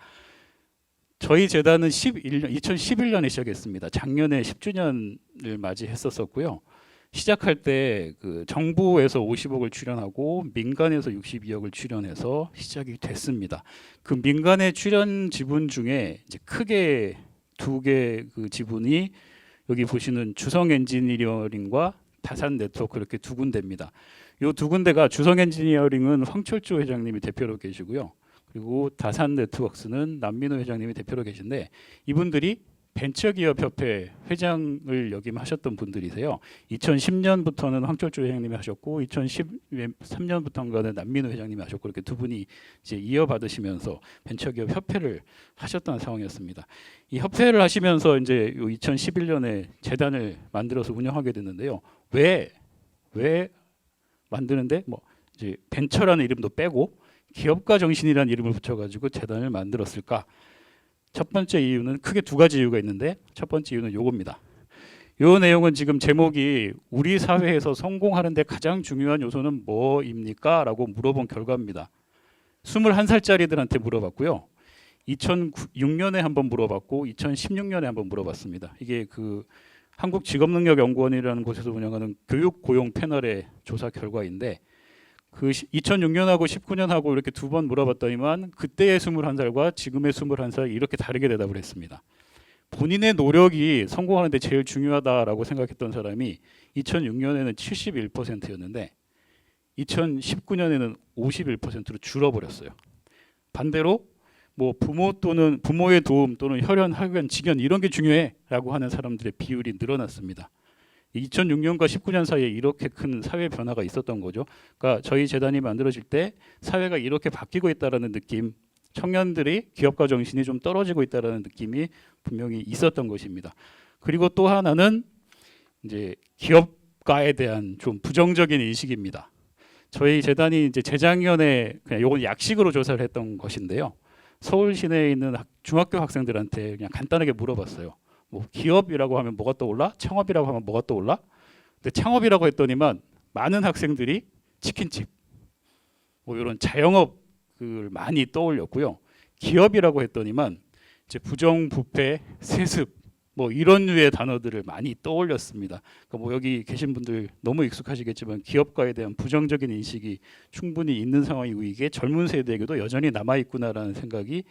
저희 재단은 2011년에 시작했습니다. 작년에 10주년을 맞이했었고요. 시작할 때 그 정부에서 50억을 출연하고 민간에서 62억을 출연해서 시작이 됐습니다. 그 민간의 출연 지분 중에 이제 크게 두 개 그 지분이 여기 보시는 주성 엔지니어링과 다산 네트워크 이렇게 두 군데입니다. 이 두 군데가 주성 엔지니어링은 황철조 회장님이 대표로 계시고요. 그리고 다산 네트워크스는 남민호 회장님이 대표로 계신데 이분들이 벤처기업협회 회장을 역임하셨던 분들이세요. 2010년부터는 황철조 회장님이 하셨고 2013년부터는 남민호 회장님이 하셨고 이렇게 두 분이 이제 이어받으시면서 벤처기업 협회를 하셨던 상황이었습니다. 이 협회를 하시면서 이제 2011년에 재단을 만들어서 운영하게 됐는데요. 왜 만드는데 뭐 이제 벤처라는 이름도 빼고 기업가 정신이라는 이름을 붙여가지고 재단을 만들었을까? 첫 번째 이유는 크게 두 가지 이유가 있는데 첫 번째 이유는 요겁니다. 요 내용은 지금 제목이 우리 사회에서 성공하는데 가장 중요한 요소는 뭐입니까? 라고 물어본 결과입니다. 21살짜리들한테 물어봤고요. 2006년에 한번 물어봤고 2016년에 한번 물어봤습니다. 이게 그 한국직업능력연구원이라는 곳에서 운영하는 교육 고용 패널의 조사 결과인데 그 2006년하고 19년하고 이렇게 두 번 물어봤더니만 그때의 21살과 지금의 21살 이렇게 다르게 대답을 했습니다. 본인의 노력이 성공하는 데 제일 중요하다라고 생각했던 사람이 2006년에는 71%였는데 2019년에는 51%로 줄어버렸어요. 반대로 뭐 부모 또는 부모의 도움 또는 혈연, 학연, 직연 이런 게 중요해라고 하는 사람들의 비율이 늘어났습니다. 2006년과 19년 사이에 이렇게 큰 사회 변화가 있었던 거죠. 그러니까 저희 재단이 만들어질 때 사회가 이렇게 바뀌고 있다라는 느낌, 청년들이 기업가 정신이 좀 떨어지고 있다라는 느낌이 분명히 있었던 것입니다. 그리고 또 하나는 이제 기업가에 대한 좀 부정적인 인식입니다. 저희 재단이 이제 재작년에 그냥 요건 약식으로 조사를 했던 것인데요. 서울 시내에 있는 중학교 학생들한테 그냥 간단하게 물어봤어요. 뭐 기업이라고 하면 뭐가 떠올라? 창업이라고 하면 뭐가 떠올라? 근데 창업이라고 했더니만 많은 학생들이 치킨집, 뭐 이런 자영업을 많이 떠올렸고요. 기업이라고 했더니만 이제 부정부패, 세습, 뭐 이런 류의 단어들을 많이 떠올렸습니다. 그러니까 뭐 여기 계신 분들 너무 익숙하시겠지만 기업가에 대한 부정적인 인식이 충분히 있는 상황이고 이게 젊은 세대에게도 여전히 남아 있구나라는 생각이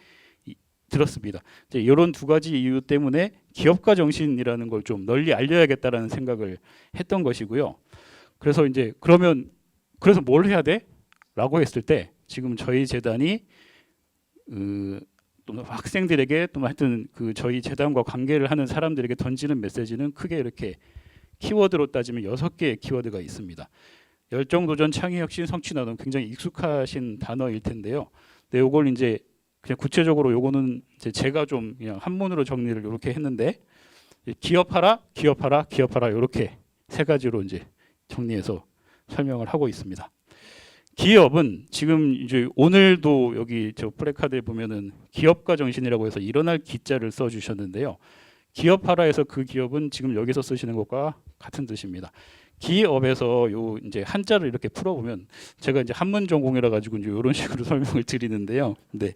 들었습니다. 이제 이런 두 가지 이유 때문에 기업가 정신이라는 걸 좀 널리 알려야겠다라는 생각을 했던 것이고요. 그래서 이제 그래서 뭘 해야 돼?라고 했을 때 지금 저희 재단이 또 학생들에게 또 하여튼 그 저희 재단과 관계를 하는 사람들에게 던지는 메시지는 크게 이렇게 키워드로 따지면 6개의 키워드가 있습니다. 열정도전, 창의혁신, 성취나눔 굉장히 익숙하신 단어일 텐데요. 근데 요걸 이제 그냥 구체적으로 요거는 이제 제가 좀 그냥 한문으로 정리를 이렇게 했는데 기업하라, 기업하라, 기업하라 이렇게 세 가지로 이제 정리해서 설명을 하고 있습니다. 기업은 지금 이제 오늘도 여기 저 플래카드에 보면은 기업가 정신이라고 해서 일어날 기자를 써 주셨는데요. 기업하라에서 그 기업은 지금 여기서 쓰시는 것과 같은 뜻입니다. 기업에서 요 이제 한자를 이렇게 풀어보면 제가 이제 한문 전공이라 가지고 이제 이런 식으로 설명을 드리는데요. 근데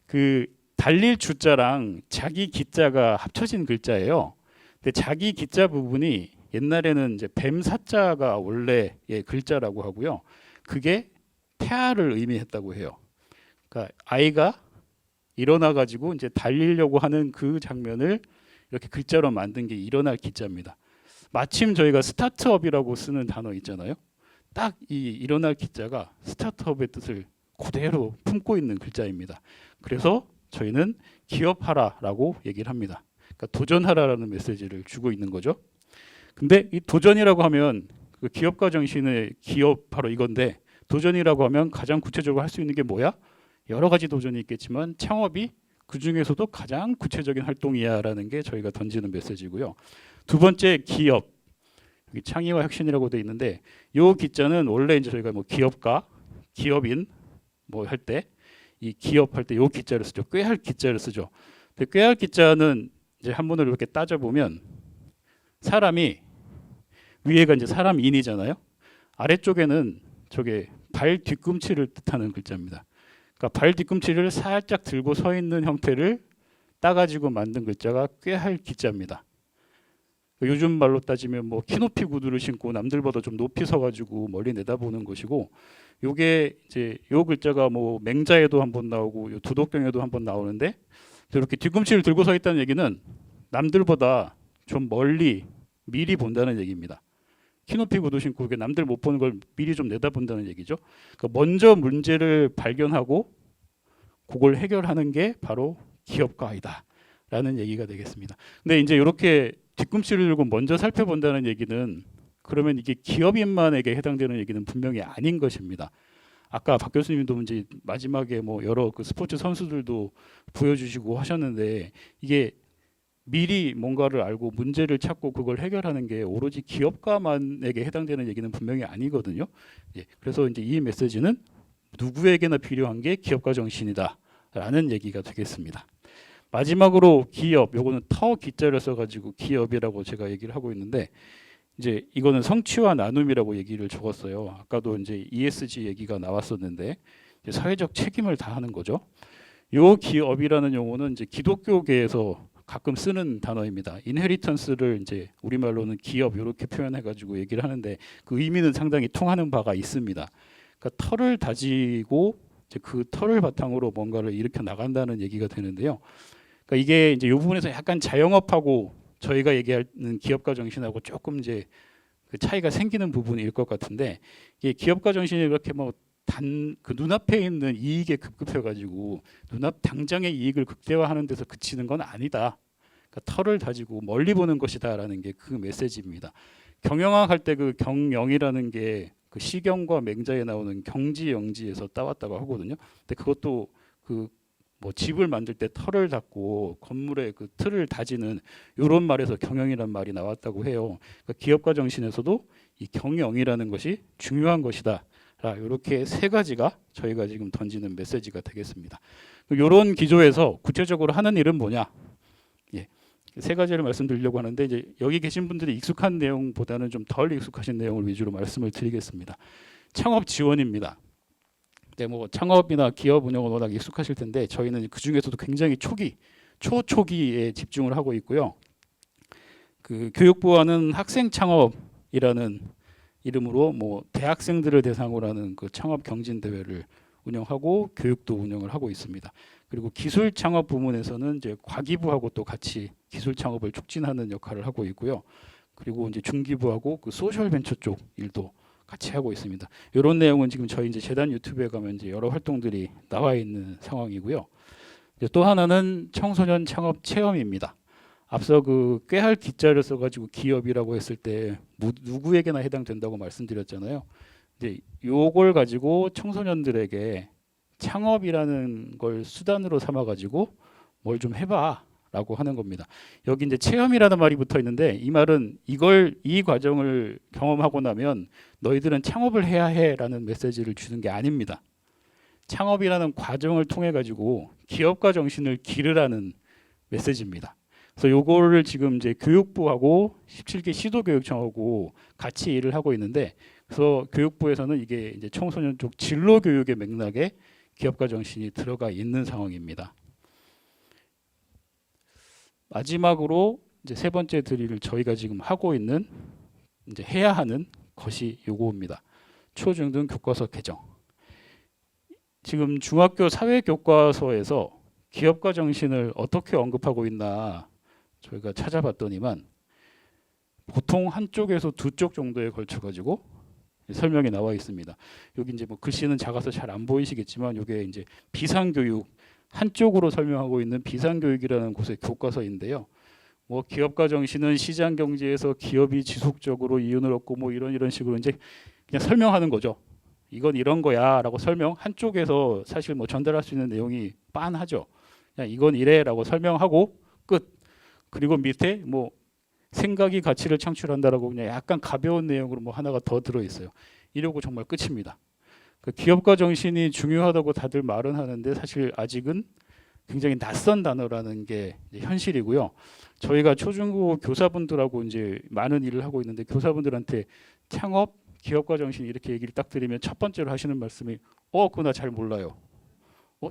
그 달릴 주자랑 자기 기자가 합쳐진 글자예요. 근데 자기 기자 부분이 옛날에는 이제 뱀 사자가 원래의 글자라고 하고요. 그게 태아를 의미했다고 해요. 그러니까 아이가 일어나 가지고 이제 달리려고 하는 그 장면을 이렇게 글자로 만든 게 일어날 기자입니다. 마침 저희가 스타트업이라고 쓰는 단어 있잖아요. 딱 이 일어날 기자가 스타트업의 뜻을 그대로 품고 있는 글자입니다. 그래서 저희는 기업하라라고 얘기를 합니다. 그러니까 도전하라라는 메시지를 주고 있는 거죠. 근데 이 도전이라고 하면 그 기업가 정신의 기업 바로 이건데 도전이라고 하면 가장 구체적으로 할 수 있는 게 뭐야? 여러 가지 도전이 있겠지만 창업이 그 중에서도 가장 구체적인 활동이야라는 게 저희가 던지는 메시지고요. 두 번째 기업, 여기 창의와 혁신이라고 돼 있는데 요 기자는 원래 이제 저희가 뭐 기업가, 기업인 뭐 할 때 이 기업 할 때 요 기자를 쓰죠. 꾀할 기자를 쓰죠. 근데 꾀할 기자는 이제 한문으로 이렇게 따져 보면 사람이 위에가 이제 사람인이잖아요. 아래쪽에는 저게 발 뒤꿈치를 뜻하는 글자입니다. 그러니까 발 뒤꿈치를 살짝 들고 서 있는 형태를 따가지고 만든 글자가 꾀할 기자입니다. 요즘 말로 따지면 뭐 키높이 구두를 신고 남들보다 좀 높이 서가지고 멀리 내다보는 것이고, 요게 이제 요 글자가 뭐 맹자에도 한번 나오고 요 도덕경에도 한번 나오는데 이렇게 뒤꿈치를 들고 서 있다는 얘기는 남들보다 좀 멀리 미리 본다는 얘기입니다. 키높이 구두 신고 이렇게 남들 못 보는 걸 미리 좀 내다본다는 얘기죠. 그러니까 먼저 문제를 발견하고 그걸 해결하는 게 바로 기업가이다라는 얘기가 되겠습니다. 근데 이제 이렇게 뒤꿈치를 들고 먼저 살펴본다는 얘기는 그러면 이게 기업인만에게 해당되는 얘기는 분명히 아닌 것입니다. 아까 박 교수님도 이제 마지막에 뭐 여러 그 스포츠 선수들도 보여주시고 하셨는데 이게 미리 뭔가를 알고 문제를 찾고 그걸 해결하는 게 오로지 기업가만에게 해당되는 얘기는 분명히 아니거든요. 예, 그래서 이제 이 메시지는 누구에게나 필요한 게 기업가 정신이다라는 얘기가 되겠습니다. 마지막으로 기업, 요거는 터 기자를 써가지고 기업이라고 제가 얘기를 하고 있는데 이제 이거는 성취와 나눔이라고 얘기를 적었어요. 아까도 이제 ESG 얘기가 나왔었는데 이제 사회적 책임을 다하는 거죠. 요 기업이라는 용어는 이제 기독교계에서 가끔 쓰는 단어입니다. 인헤리턴스를 이제 우리말로는 기업 이렇게 표현해가지고 얘기를 하는데 그 의미는 상당히 통하는 바가 있습니다. 그러니까 터를 다지고 이제 그 터를 바탕으로 뭔가를 일으켜 나간다는 얘기가 되는데요. 그러니까 이게 이제 이 부분에서 약간 자영업하고 저희가 얘기하는 기업가 정신하고 조금 이제 그 차이가 생기는 부분일 것 같은데 이게 기업가 정신이 그렇게 뭐 그 눈앞에 있는 이익에 급급해가지고 눈앞 당장의 이익을 극대화하는 데서 그치는 건 아니다. 그러니까 털을 다지고 멀리 보는 것이다라는 게 그 메시지입니다. 경영학 할 때 그 경영이라는 게 그 시경과 맹자에 나오는 경지영지에서 따왔다고 하거든요. 근데 그것도 그 뭐 집을 만들 때 털을 닫고 건물의 그 틀을 다지는 이런 말에서 경영이란 말이 나왔다고 해요. 그러니까 기업가 정신에서도 이 경영이라는 것이 중요한 것이다. 이렇게 세 가지가 저희가 지금 던지는 메시지가 되겠습니다. 이런 기조에서 구체적으로 하는 일은 뭐냐? 예, 세 가지를 말씀드리려고 하는데 이제 여기 계신 분들이 익숙한 내용보다는 좀 덜 익숙하신 내용을 위주로 말씀을 드리겠습니다. 창업 지원입니다. 네, 뭐 창업이나 기업 운영은 워낙 익숙하실 텐데 저희는 그 중에서도 굉장히 초초기에 집중을 하고 있고요. 그 교육부와는 학생 창업이라는 이름으로 뭐 대학생들을 대상으로 하는 그 창업 경진 대회를 운영하고 교육도 운영을 하고 있습니다. 그리고 기술 창업 부문에서는 이제 과기부하고 또 같이 기술 창업을 촉진하는 역할을 하고 있고요. 그리고 이제 중기부하고 그 소셜 벤처 쪽 일도 같이 하고 있습니다. 이런 내용은 지금 저희 이제 재단 유튜브에 가면 이제 여러 활동들이 나와 있는 상황이고요. 이제 또 하나는 청소년 창업 체험입니다. 앞서 그 꾀할 기자를 써가지고 기업이라고 했을 때 누구에게나 해당된다고 말씀드렸잖아요. 이제 요걸 가지고 청소년들에게 창업이라는 걸 수단으로 삼아 가지고 뭘 좀 해봐라고 하는 겁니다. 여기 이제 체험이라는 말이 붙어 있는데 이 말은 이 과정을 경험하고 나면 너희들은 창업을 해야 해라는 메시지를 주는 게 아닙니다. 창업이라는 과정을 통해 가지고 기업가 정신을 기르라는 메시지입니다. 그래서 요거를 지금 이제 교육부하고 17개 시도교육청하고 같이 일을 하고 있는데, 그래서 교육부에서는 이게 이제 청소년 쪽 진로 교육의 맥락에 기업가 정신이 들어가 있는 상황입니다. 마지막으로 이제 세 번째 드릴 저희가 지금 하고 있는 이제 해야 하는 것이 요거입니다. 초중등 교과서 개정. 지금 중학교 사회 교과서에서 기업가 정신을 어떻게 언급하고 있나 저희가 찾아봤더니만 보통 한쪽에서 두 쪽 정도에 걸쳐 가지고 설명이 나와 있습니다. 여기 이제 뭐 글씨는 작아서 잘 안 보이시겠지만 이게 이제 비상교육 한쪽으로 설명하고 있는 비상교육이라는 곳의 교과서인데요. 뭐 기업가 정신은 시장 경제에서 기업이 지속적으로 이윤을 얻고 뭐 이런 식으로 이제 그냥 설명하는 거죠. 이건 이런 거야라고 설명. 한쪽에서 사실 뭐 전달할 수 있는 내용이 빤하죠. 그냥 이건 이래라고 설명하고 끝. 그리고 밑에 뭐 생각이 가치를 창출한다라고 그냥 약간 가벼운 내용으로 뭐 하나가 더 들어 있어요. 이러고 정말 끝입니다. 그 기업가 정신이 중요하다고 다들 말은 하는데 사실 아직은 굉장히 낯선 단어라는 게 이제 현실이고요. 저희가 초중고 교사분들하고 이제 많은 일을 하고 있는데 교사분들한테 창업, 기업가 정신 이렇게 얘기를 딱 드리면 첫 번째로 하시는 말씀이 그거 나 잘 몰라요.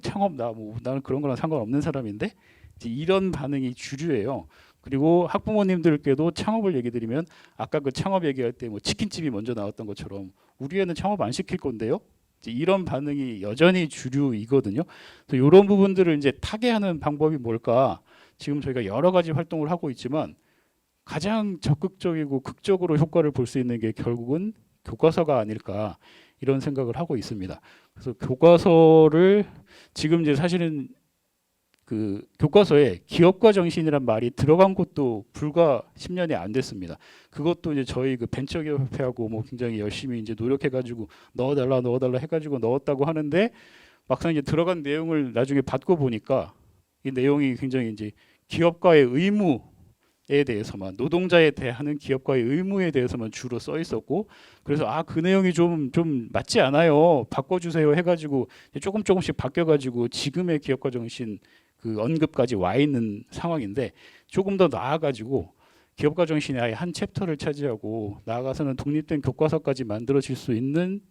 창업 나는 그런 거랑 상관없는 사람인데 이제 이런 반응이 주류예요. 그리고 학부모님들께도 창업을 얘기 드리면 아까 그 창업 얘기할 때 뭐 치킨집이 먼저 나왔던 것처럼 우리 애는 창업 안 시킬 건데요. 이제 이런 반응이 여전히 주류이거든요. 그래서 이런 부분들을 이제 타개하는 방법이 뭘까? 지금 저희가 여러 가지 활동을 하고 있지만 가장 적극적이고 극적으로 효과를 볼 수 있는 게 결국은 교과서가 아닐까 이런 생각을 하고 있습니다. 그래서 교과서를 지금 이제 사실은 그 교과서에 기업가 정신이란 말이 들어간 것도 불과 10년이 안 됐습니다. 그것도 이제 저희 그 벤처기업협회하고 뭐 굉장히 열심히 이제 노력해가지고 넣어달라 해가지고 넣었다고 하는데 막상 이제 들어간 내용을 나중에 받고 보니까 이 내용이 굉장히 이제 기업가의 의무에 대해서만 노동자에 대한 기업가의 의무에 대해서만 주로 써 있었고 그래서 그 내용이 좀 맞지 않아요. 바꿔주세요 해가지고 조금씩 바뀌어가지고 지금의 기업가 정신 그 언급까지 와 있는 상황인데 조금 더 나아가지고 기업가 정신이 아예 한 챕터를 차지하고 나아가서는 독립된 교과서까지 만들어질 수 있는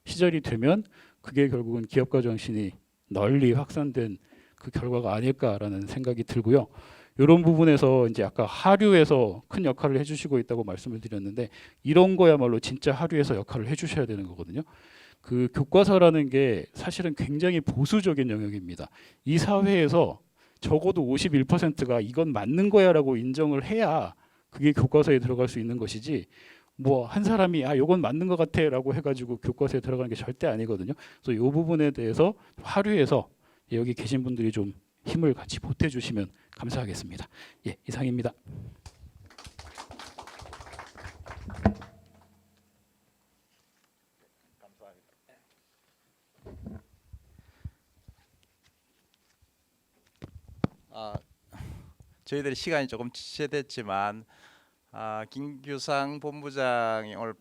시절이 되면 그게 결국은 기업가 정신이 널리 확산된 그 결과가 아닐까라는 생각이 들고요. 이런 부분에서 이제 아까 하류에서 큰 역할을 해주시고 있다고 말씀을 드렸는데 이런 거야말로 진짜 하류에서 역할을 해주셔야 되는 거거든요. 그 교과서라는 게 사실은 굉장히 보수적인 영역입니다. 이 사회에서 적어도 51%가 이건 맞는 거야라고 인정을 해야 그게 교과서에 들어갈 수 있는 것이지 뭐 한 사람이 이건 맞는 것 같아라고 해가지고 교과서에 들어가는 게 절대 아니거든요. 그래서 이 부분에 대해서 하류에서 여기 계신 분들이 좀 힘을 같이 보태주시면 감사하겠습니다. 예, 이상입니다. 저희들이 시간이 조금 지체됐지만 김규상 본부장이 오늘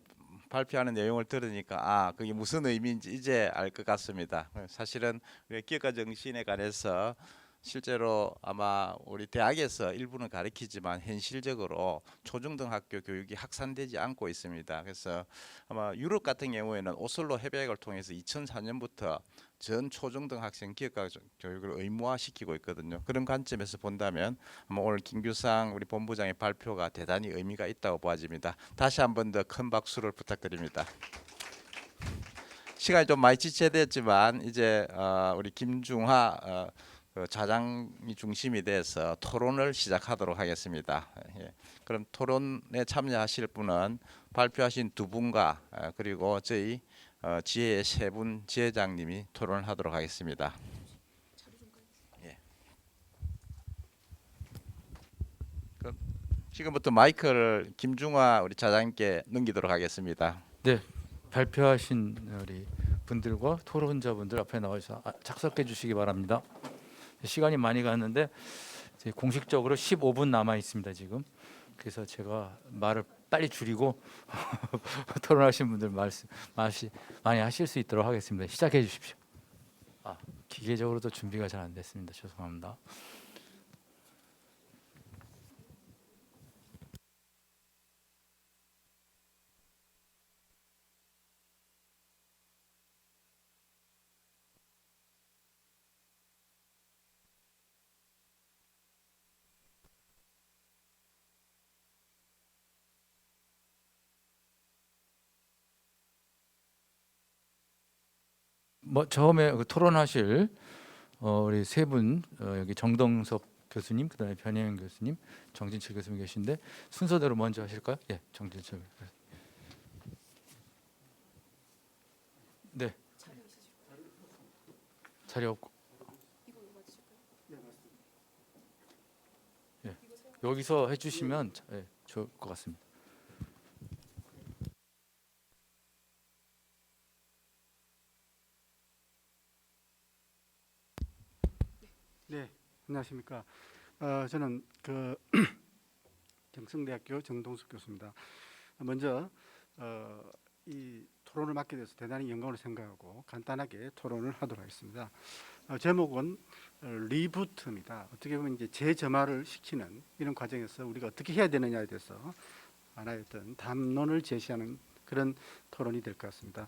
발표하는 내용을 들으니까 그게 무슨 의미인지 이제 알 것 같습니다. 사실은 우리 기업가 정신에 관해서 실제로 아마 우리 대학에서 일부는 가르치지만 현실적으로 초중등 학교 교육이 확산되지 않고 있습니다. 그래서 아마 유럽 같은 경우에는 오슬로 협약을 통해서 2004년부터 전 초중등 학생 기업가 교육을 의무화시키고 있거든요. 그런 관점에서 본다면 아마 오늘 김규상 우리 본부장의 발표가 대단히 의미가 있다고 보아집니다. 다시 한 번 더 큰 박수를 부탁드립니다. 시간이 좀 많이 지체됐지만 이제 우리 김중하 그 자장이 중심이 돼서 토론을 시작하도록 하겠습니다. 그럼 토론에 참여하실 분은 발표하신 두 분과 그리고 저희 지혜의 세 분 지회장님이 토론을 하도록 하겠습니다. 그럼 지금부터 마이크를 김중하 우리 자장님께 넘기도록 하겠습니다. 네, 발표하신 우리 분들과 토론자분들 앞에 나와서 착석해 주시기 바랍니다. 시간이 많이 갔는데 이제 공식적으로 15분 남아 있습니다 지금. 그래서 제가 말을 빨리 줄이고 토론하신 분들 말씀 많이 하실 수 있도록 하겠습니다. 시작해 주십시오. 기계적으로도 준비가 잘 안 됐습니다. 죄송합니다. 처음에 토론하실 우리 세 분 여기 정동섭 교수님, 그다음에 변혜영 교수님, 정진철 교수님 계신데 순서대로 먼저 하실까요? 예, 정진철. 네. 자리 없고. 예, 여기서 해주시면 좋을 것 같습니다. 네, 안녕하십니까. 저는 경성대학교 정동숙 교수입니다. 먼저 이 토론을 맡게 돼서 대단히 영광을 생각하고 간단하게 토론을 하도록 하겠습니다. 제목은 리부트입니다. 어떻게 보면 이제 재점화를 시키는 이런 과정에서 우리가 어떻게 해야 되느냐에 대해서 하나의 어떤 담론을 제시하는 그런 토론이 될 것 같습니다.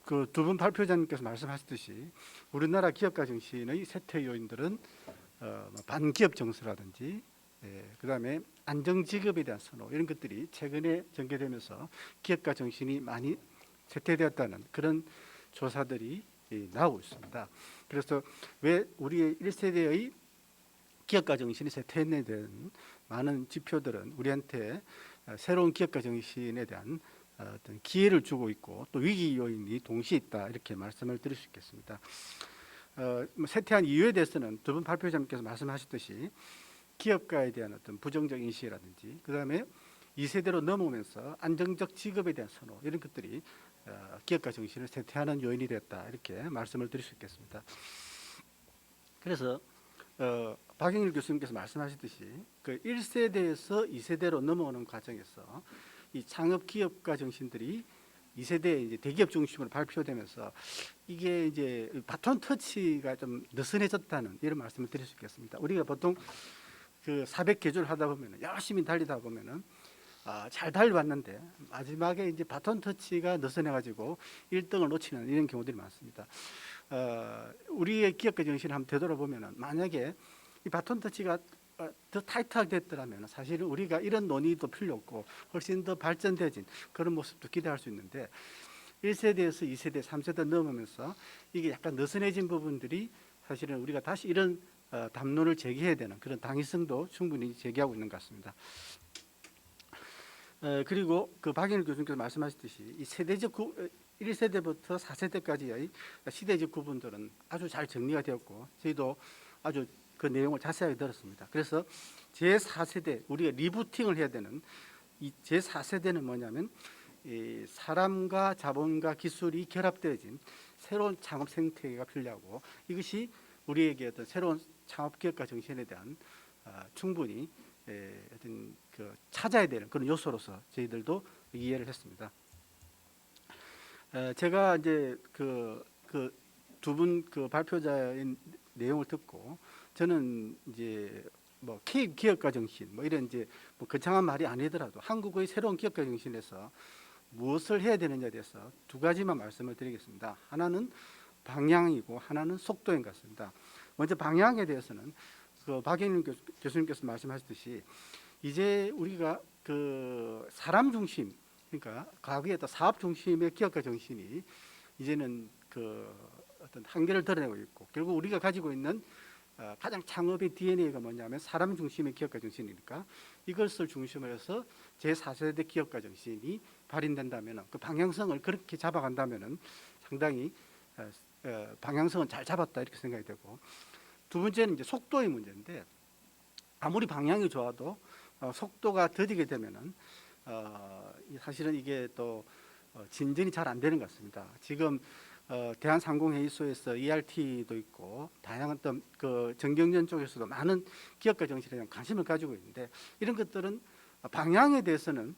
그 두 분 발표자님께서 말씀하셨듯이 우리나라 기업가 정신의 쇠퇴 요인들은 반기업 정서라든지 그다음에 안정지급에 대한 선호 이런 것들이 최근에 전개되면서 기업가 정신이 많이 쇠퇴되었다는 그런 조사들이 나오고 있습니다. 그래서 왜 우리의 1세대의 기업가 정신이 쇠퇴했는에 대한 많은 지표들은 우리한테 새로운 기업가 정신에 대한 어떤 기회를 주고 있고 또 위기 요인이 동시에 있다 이렇게 말씀을 드릴 수 있겠습니다. 쇠퇴한 이유에 대해서는 두 분 발표자님께서 말씀하셨듯이 기업가에 대한 어떤 부정적 인식이라든지 그다음에 2세대로 넘어오면서 안정적 직업에 대한 선호 이런 것들이 기업가 정신을 쇠퇴하는 요인이 됐다 이렇게 말씀을 드릴 수 있겠습니다. 그래서 박영일 교수님께서 말씀하셨듯이 그 1세대에서 2세대로 넘어오는 과정에서 이 창업 기업가 정신들이 2세대 이제 대기업 중심으로 발표되면서 이게 이제 바톤 터치가 좀 느슨해졌다는 이런 말씀을 드릴 수 있겠습니다. 우리가 보통 그 400개조를 하다 보면은 열심히 달리다 보면은 잘 달려왔는데 마지막에 이제 바톤 터치가 느슨해가지고 1등을 놓치는 이런 경우들이 많습니다. 우리의 기업가 정신을 한번 되돌아보면은 만약에 이 바톤 터치가 더 타이트하게 됐더라면 사실은 우리가 이런 논의도 필요 없고 훨씬 더 발전되진 그런 모습도 기대할 수 있는데 1세대에서 2세대, 3세대 넘으면서 이게 약간 느슨해진 부분들이 사실은 우리가 다시 이런 담론을 제기해야 되는 그런 당위성도 충분히 제기하고 있는 것 같습니다. 그리고 그 박인일 교수님께서 말씀하셨듯이 이 세대적 1세대부터 4세대까지의 시대적 구분들은 아주 잘 정리가 되었고 저희도 아주 그 내용을 자세하게 들었습니다. 그래서 제4세대 우리가 리부팅을 해야 되는 이 제4세대는 뭐냐면 이 사람과 자본과 기술이 결합되어진 새로운 창업 생태계가 필요하고 이것이 우리에게 어떤 새로운 창업 기업가 정신에 대한 충분히 어떤 그 찾아야 되는 그런 요소로서 저희들도 이해를 했습니다. 제가 이제 그 두 분 그 발표자의 내용을 듣고 저는 이제 뭐 K 기업가 정신 뭐 이런 이제 뭐 거창한 말이 아니더라도 한국의 새로운 기업가 정신에서 무엇을 해야 되느냐에 대해서 두 가지만 말씀을 드리겠습니다. 하나는 방향이고 하나는 속도인 것 같습니다. 먼저 방향에 대해서는 그 박영일 교수님께서 말씀하셨듯이 이제 우리가 그 사람 중심 그러니까 과거에 또 사업 중심의 기업가 정신이 이제는 그 어떤 한계를 드러내고 있고 결국 우리가 가지고 있는 가장 창업의 DNA가 뭐냐면 사람 중심의 기업가 정신이니까 이것을 중심으로 해서 제4세대 기업가 정신이 발현된다면 그 방향성을 그렇게 잡아간다면 상당히 방향성은 잘 잡았다 이렇게 생각이 되고 두 번째는 이제 속도의 문제인데 아무리 방향이 좋아도 속도가 더디게 되면은 사실은 이게 또 진전이 잘 안 되는 것 같습니다. 지금 대한상공회의소에서 ERT도 있고 다양한 그 정경련 쪽에서도 많은 기업가 정신에 대한 관심을 가지고 있는데 이런 것들은 방향에 대해서는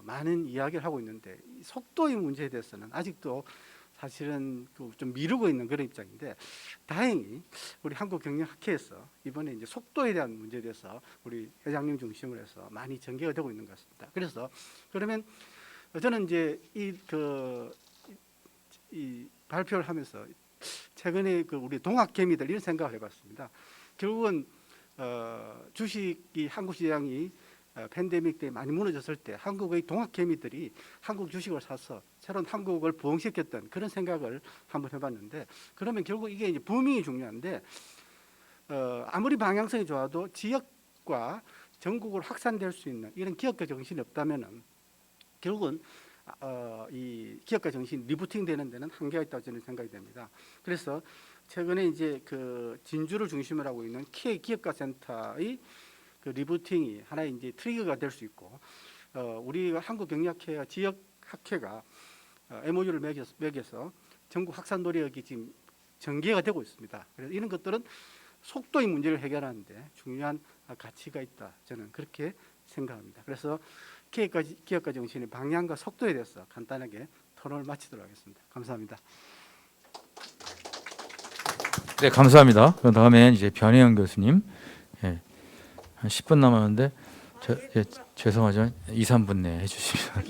많은 이야기를 하고 있는데 이 속도의 문제에 대해서는 아직도 사실은 좀 미루고 있는 그런 입장인데 다행히 우리 한국경영학회에서 이번에 이제 속도에 대한 문제에 대해서 우리 회장님 중심으로 해서 많이 전개가 되고 있는 것 같습니다. 그래서 그러면 저는 이제 이 발표를 하면서 최근에 그 우리 동학개미들 이런 생각을 해봤습니다. 결국은 주식이 한국 시장이 팬데믹 때 많이 무너졌을 때 한국의 동학개미들이 한국 주식을 사서 새로운 한국을 부흥시켰던 그런 생각을 한번 해봤는데 그러면 결국 이게 이제 부밍이 중요한데 아무리 방향성이 좋아도 지역과 전국으로 확산될 수 있는 이런 기업가 정신이 없다면은 결국은 이 기업가 정신 리부팅 되는 데는 한계가 있다고 저는 생각이 됩니다. 그래서 최근에 이제 그 진주를 중심으로 하고 있는 K 기업가 센터의 그 리부팅이 하나의 이제 트리거가 될 수 있고 우리가 한국경영학회와 지역학회가 MOU를 맺어서 전국 확산 노력이 지금 전개가 되고 있습니다. 그래서 이런 것들은 속도의 문제를 해결하는데 중요한 가치가 있다. 저는 그렇게 생각합니다. 그래서 기업가 정신의 방향과 속도에 대해서 간단하게 토론을 마치도록 하겠습니다. 감사합니다. 네, 감사합니다. 그 다음에 이제 변혜영 교수님. 예, 한 10분 남았는데 죄송하지만 2, 3분 내에 해주시면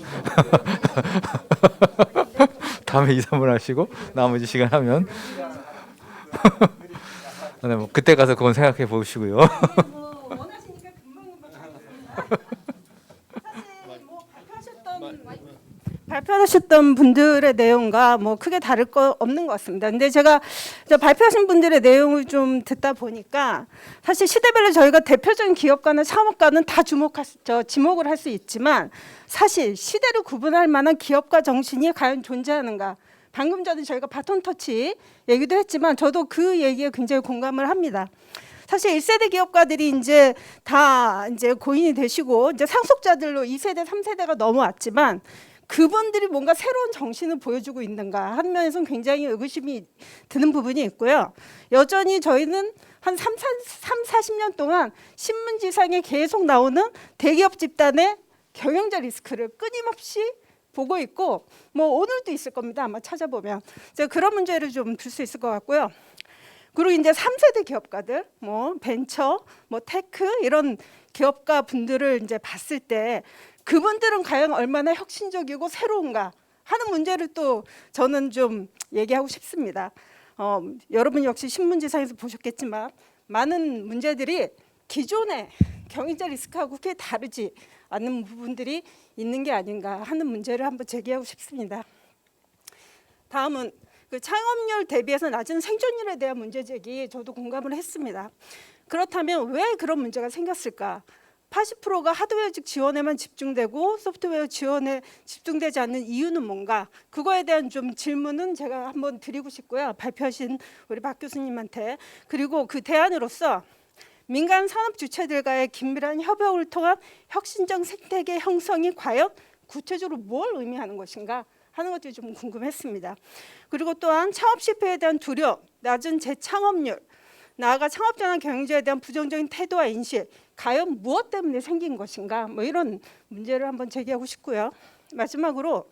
다음에 2, 3분 하시고 나머지 시간 하면 네, 뭐 그때 가서 그건 생각해 보시고요. 뭐 원하시니까 금방 하겠습니다. 사실 뭐 발표하셨던 분들의 내용과 뭐 크게 다를 거 없는 것 같습니다. 근데 제가 발표하신 분들의 내용을 좀 듣다 보니까 사실 시대별로 저희가 대표적인 기업가나 창업가는 다 지목을 할 수 있지만 사실 시대를 구분할 만한 기업가 정신이 과연 존재하는가? 방금 전에 저희가 바톤 터치 얘기도 했지만 저도 그 얘기에 굉장히 공감을 합니다. 사실 1세대 기업가들이 이제 다 이제 고인이 되시고 이제 상속자들로 2세대, 3세대가 넘어왔지만 그분들이 뭔가 새로운 정신을 보여주고 있는가 하는 면에서는 굉장히 의구심이 드는 부분이 있고요. 여전히 저희는 한 40년 동안 신문지상에 계속 나오는 대기업 집단의 경영자 리스크를 끊임없이 보고 있고 뭐 오늘도 있을 겁니다. 아마 찾아보면 제가 그런 문제를 좀 들 수 있을 것 같고요. 그리고 이제 3세대 기업가들, 뭐 벤처, 뭐 테크 이런 기업가 분들을 이제 봤을 때 그분들은 과연 얼마나 혁신적이고 새로운가 하는 문제를 또 저는 좀 얘기하고 싶습니다. 여러분 역시 신문지상에서 보셨겠지만 많은 문제들이 기존의 경영자 리스크하고 크게 다르지 않는 부분들이 있는 게 아닌가 하는 문제를 한번 제기하고 싶습니다. 다음은 그 창업률 대비해서 낮은 생존율에 대한 문제 제기 저도 공감을 했습니다. 그렇다면 왜 그런 문제가 생겼을까? 80%가 하드웨어직 지원에만 집중되고 소프트웨어 지원에 집중되지 않는 이유는 뭔가? 그거에 대한 좀 질문은 제가 한번 드리고 싶고요. 발표하신 우리 박 교수님한테. 그리고 그 대안으로서 민간 산업 주체들과의 긴밀한 협업을 통한 혁신적 생태계 형성이 과연 구체적으로 뭘 의미하는 것인가 하는 것도 좀 궁금했습니다. 그리고 또한 창업 실패에 대한 두려움, 낮은 재창업률, 나아가 창업자나 경영자에 대한 부정적인 태도와 인식, 과연 무엇 때문에 생긴 것인가? 뭐 이런 문제를 한번 제기하고 싶고요. 마지막으로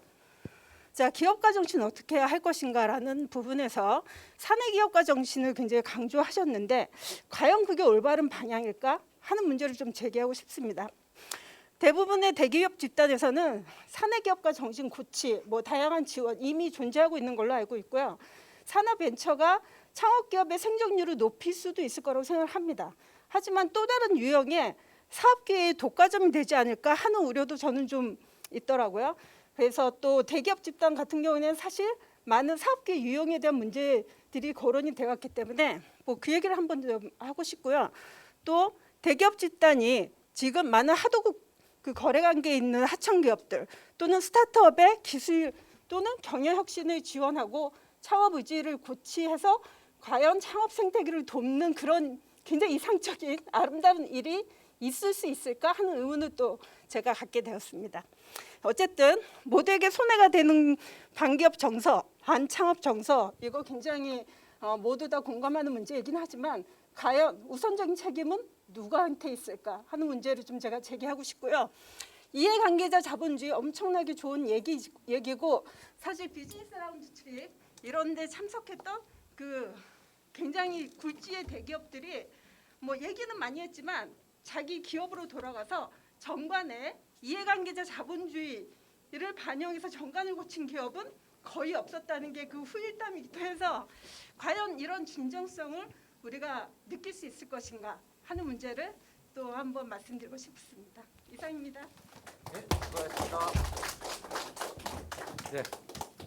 자, 기업가 정신은 어떻게 할 것인가라는 부분에서 사내 기업가 정신을 굉장히 강조하셨는데 과연 그게 올바른 방향일까 하는 문제를 좀 제기하고 싶습니다. 대부분의 대기업 집단에서는 사내 기업가 정신 고치, 뭐 다양한 지원 이미 존재하고 있는 걸로 알고 있고요. 산업 벤처가 창업 기업의 생존율을 높일 수도 있을 거라고 생각합니다. 하지만 또 다른 유형의 사업 기회의 독과점이 되지 않을까 하는 우려도 저는 좀 있더라고요. 그래서 또 대기업 집단 같은 경우에는 사실 많은 사업계 유형에 대한 문제들이 거론이 되었기 때문에 뭐 그 얘기를 한번 좀 하고 싶고요. 또 대기업 집단이 지금 많은 하도급 그 거래 관계에 있는 하청 기업들 또는 스타트업의 기술 또는 경영 혁신을 지원하고 창업 의지를 고취해서 과연 창업 생태계를 돕는 그런 굉장히 이상적인 아름다운 일이 있을 수 있을까 하는 의문을 또 제가 갖게 되었습니다. 어쨌든 모두에게 손해가 되는 반기업 정서, 반창업 정서 이거 굉장히 모두 다 공감하는 문제이긴 하지만 과연 우선적인 책임은 누구한테 있을까 하는 문제를 좀 제가 제기하고 싶고요. 이해관계자 자본주의 엄청나게 좋은 얘기고 사실 비즈니스 라운드 트립 이런 데 참석했던 그 굉장히 굴지의 대기업들이 뭐 얘기는 많이 했지만 자기 기업으로 돌아가서 정관에 이해관계자 자본주의를 반영해서 정관을 고친 기업은 거의 없었다는 게 그 후일담이기도 해서 과연 이런 진정성을 우리가 느낄 수 있을 것인가 하는 문제를 또 한번 말씀드리고 싶습니다. 이상입니다. 네,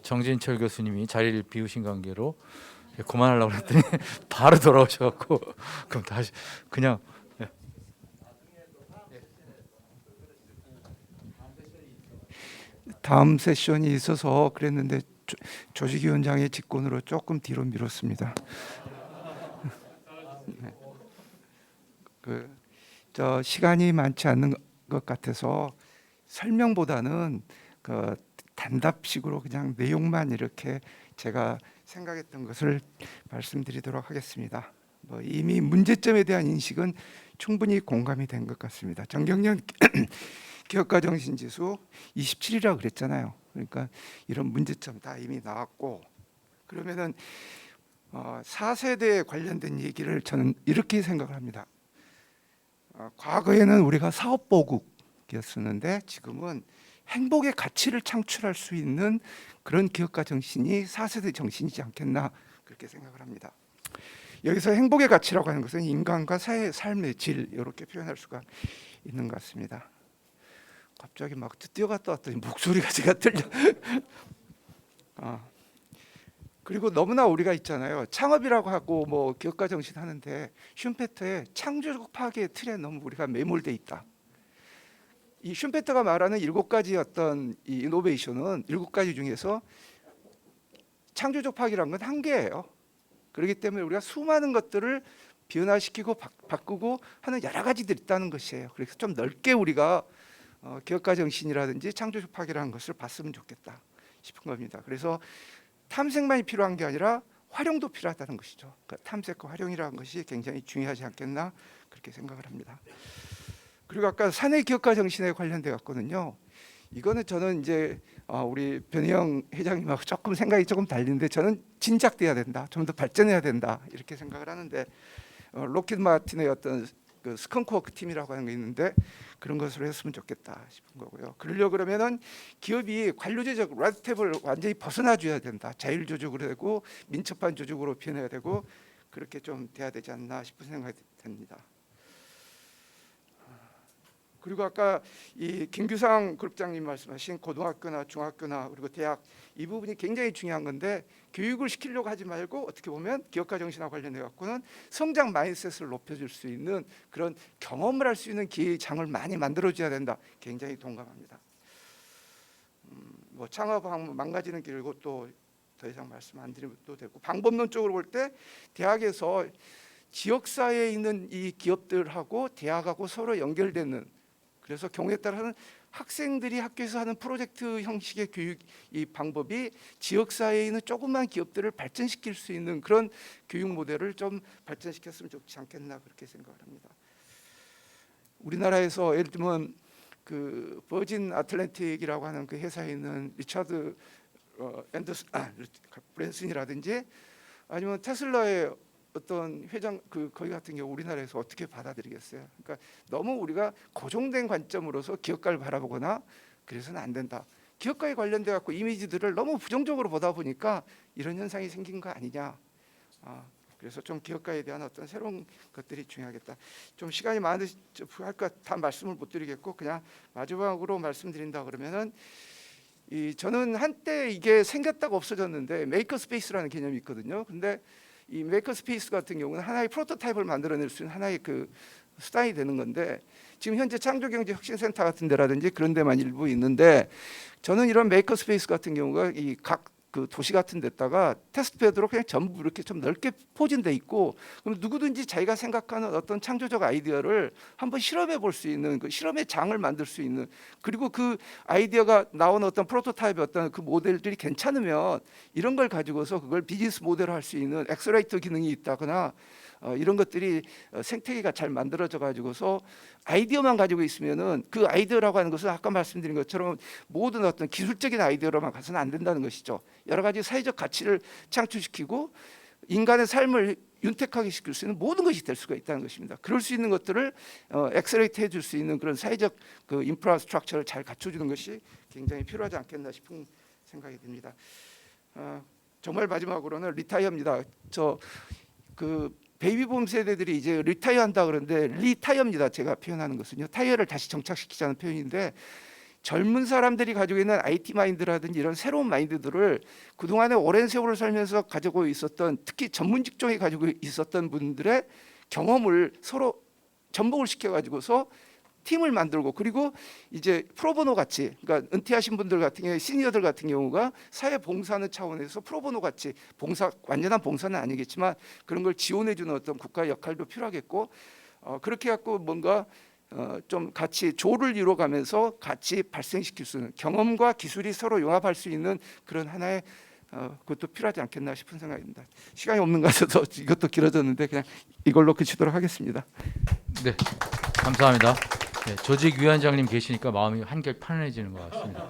정진철 교수님이 자리를 비우신 관계로 그만하려고 했더니 바로 돌아오셔갖고 그럼 다시 그냥 다음 세션이 있어서 그랬는데 조직위원장의 직권으로 조금 뒤로 미뤘습니다. 저 시간이 많지 않는 것 같아서 설명보다는 그 단답식으로 그냥 내용만 이렇게 제가 생각했던 것을 말씀드리도록 하겠습니다. 뭐 이미 문제점에 대한 인식은 충분히 공감이 된 것 같습니다. 정경련 기업가 정신 지수 27이라고 그랬잖아요. 그러니까 이런 문제점 다 이미 나왔고 그러면은 4세대에 관련된 얘기를 저는 이렇게 생각을 합니다. 과거에는 우리가 사업보국이었었는데 지금은 행복의 가치를 창출할 수 있는 그런 기업가 정신이 4세대 정신이지 않겠나 그렇게 생각을 합니다. 여기서 행복의 가치라고 하는 것은 인간과 사회의 삶의 질 이렇게 표현할 수가 있는 것 같습니다. 갑자기 막 뛰어갔다 왔더니 목소리가 제가 들려. 그리고 너무나 우리가 있잖아요. 창업이라고 하고 뭐 기업가 정신 하는데 슌페터의 창조적 파괴의 틀에 너무 우리가 매몰돼 있다. 이 슌페터가 말하는 7가지 어떤 이 이노베이션은 7가지 중에서 창조적 파괴라는 건 한계예요. 그렇기 때문에 우리가 수많은 것들을 변화시키고 바꾸고 하는 여러 가지들이 있다는 것이에요. 그래서 좀 넓게 우리가 기업가 정신이라든지 창조적 파괴라는 것을 봤으면 좋겠다 싶은 겁니다. 그래서 탐색만이 필요한 게 아니라 활용도 필요하다는 것이죠. 그러니까 탐색과 활용이라는 것이 굉장히 중요하지 않겠나 그렇게 생각을 합니다. 그리고 아까 사내 기업가 정신에 관련돼 갖고는요. 이거는 저는 이제 우리 변희영 회장님하고 조금 생각이 조금 달리는데 저는 진작돼야 된다. 좀 더 발전해야 된다. 이렇게 생각을 하는데 록히드 마틴의 어떤 그 스컹크워크 팀이라고 하는 게 있는데 그런 것으로 했으면 좋겠다 싶은 거고요. 그러려고 그러면은 기업이 관료제적 레드탭을 완전히 벗어나 줘야 된다. 자율조직으로 되고 민첩한 조직으로 변해야 되고 그렇게 좀 돼야 되지 않나 싶은 생각이 듭니다. 그리고 아까 이 김규상 그룹장님 말씀하신 고등학교나 중학교나 그리고 대학 이 부분이 굉장히 중요한 건데 교육을 시키려고 하지 말고 어떻게 보면 기업가 정신과 관련해 갖고는 성장 마인드셋을 높여줄 수 있는 그런 경험을 할 수 있는 기회장을 많이 만들어줘야 된다. 굉장히 동감합니다. 뭐 창업하면 망가지는 길고 또 더 이상 말씀 안 드려도 되고 방법론적으로 볼 때 대학에서 지역사회에 있는 이 기업들하고 대학하고 서로 연결되는 그래서 경우에 따라서는 학생들이 학교에서 하는 프로젝트 형식의 교육 이 방법이 지역사회에 있는 조그만 기업들을 발전시킬 수 있는 그런 교육 모델을 좀 발전시켰으면 좋지 않겠나 그렇게 생각을 합니다. 우리나라에서 예를 들면 그 버진 아틀랜틱이라고 하는 그 회사에 있는 리차드 브랜슨이라든지 아니면 테슬라의 어떤 회장 거기 같은 경우 우리나라에서 어떻게 받아들이겠어요? 그러니까 너무 우리가 고정된 관점으로서 기업가를 바라보거나 그래서는 안 된다. 기업가에 관련돼 갖고 이미지들을 너무 부정적으로 보다 보니까 이런 현상이 생긴 거 아니냐. 그래서 좀 기업가에 대한 어떤 새로운 것들이 중요하겠다. 좀 시간이 많으니까 다 말씀을 못 드리겠고 그냥 마지막으로 말씀드린다 그러면은 저는 한때 이게 생겼다가 없어졌는데 메이커 스페이스라는 개념이 있거든요. 근데 이 메이커 스페이스 같은 경우는 하나의 프로토타입을 만들어낼 수 있는 하나의 그 수단이 되는 건데 지금 현재 창조경제혁신센터 같은 데라든지 그런 데만 일부 있는데 저는 이런 메이커 스페이스 같은 경우가 이 각 그 도시 같은 데다가 테스트베드로 그냥 전부 이렇게 좀 넓게 포진돼 있고, 그럼 누구든지 자기가 생각하는 어떤 창조적 아이디어를 한번 실험해 볼 수 있는, 그 실험의 장을 만들 수 있는, 그리고 그 아이디어가 나온 어떤 프로토타입의 어떤 그 모델들이 괜찮으면 이런 걸 가지고서 그걸 비즈니스 모델로 할 수 있는 엑셀레이터 기능이 있다거나 이런 것들이 생태계가 잘 만들어져 가지고서 아이디어만 가지고 있으면은 그 아이디어라고 하는 것은 아까 말씀드린 것처럼 모든 어떤 기술적인 아이디어로만 가서는 안 된다는 것이죠. 여러 가지 사회적 가치를 창출시키고 인간의 삶을 윤택하게 시킬 수 있는 모든 것이 될 수가 있다는 것입니다. 그럴 수 있는 것들을 엑셀레이트 해줄 수 있는 그런 사회적 그 인프라스트럭처를 잘 갖춰주는 것이 굉장히 필요하지 않겠나 싶은 생각이 듭니다. 정말 마지막으로는 리타이어입니다. 그 베이비붐 세대들이 이제 리타이어 한다 그러는데 리타이어입니다. 제가 표현하는 것은요. 타이어를 다시 정착시키자는 표현인데, 젊은 사람들이 가지고 있는 IT 마인드라든지 이런 새로운 마인드들을 그동안에 오랜 세월을 살면서 가지고 있었던, 특히 전문 직종에 가지고 있었던 분들의 경험을 서로 접목을 시켜 가지고서 팀을 만들고, 그리고 이제 프로보노 같이, 그러니까 은퇴하신 분들 같은 경우에 시니어들 같은 경우가 사회 봉사하는 차원에서 프로보노 같이, 봉사 완전한 봉사는 아니겠지만 그런 걸 지원해 주는 어떤 국가의 역할도 필요하겠고, 그렇게 갖고 뭔가 좀 같이 조를 이루어가면서 같이 발생시킬 수 있는, 경험과 기술이 서로 융합할 수 있는 그런 하나의 그것도 필요하지 않겠나 싶은 생각입니다. 시간이 없는 것 같아서 이것도 길어졌는데 그냥 이걸로 그치도록 하겠습니다. 네, 감사합니다. 네, 조직위원장님 계시니까 마음이 한결 편안해지는 것 같습니다.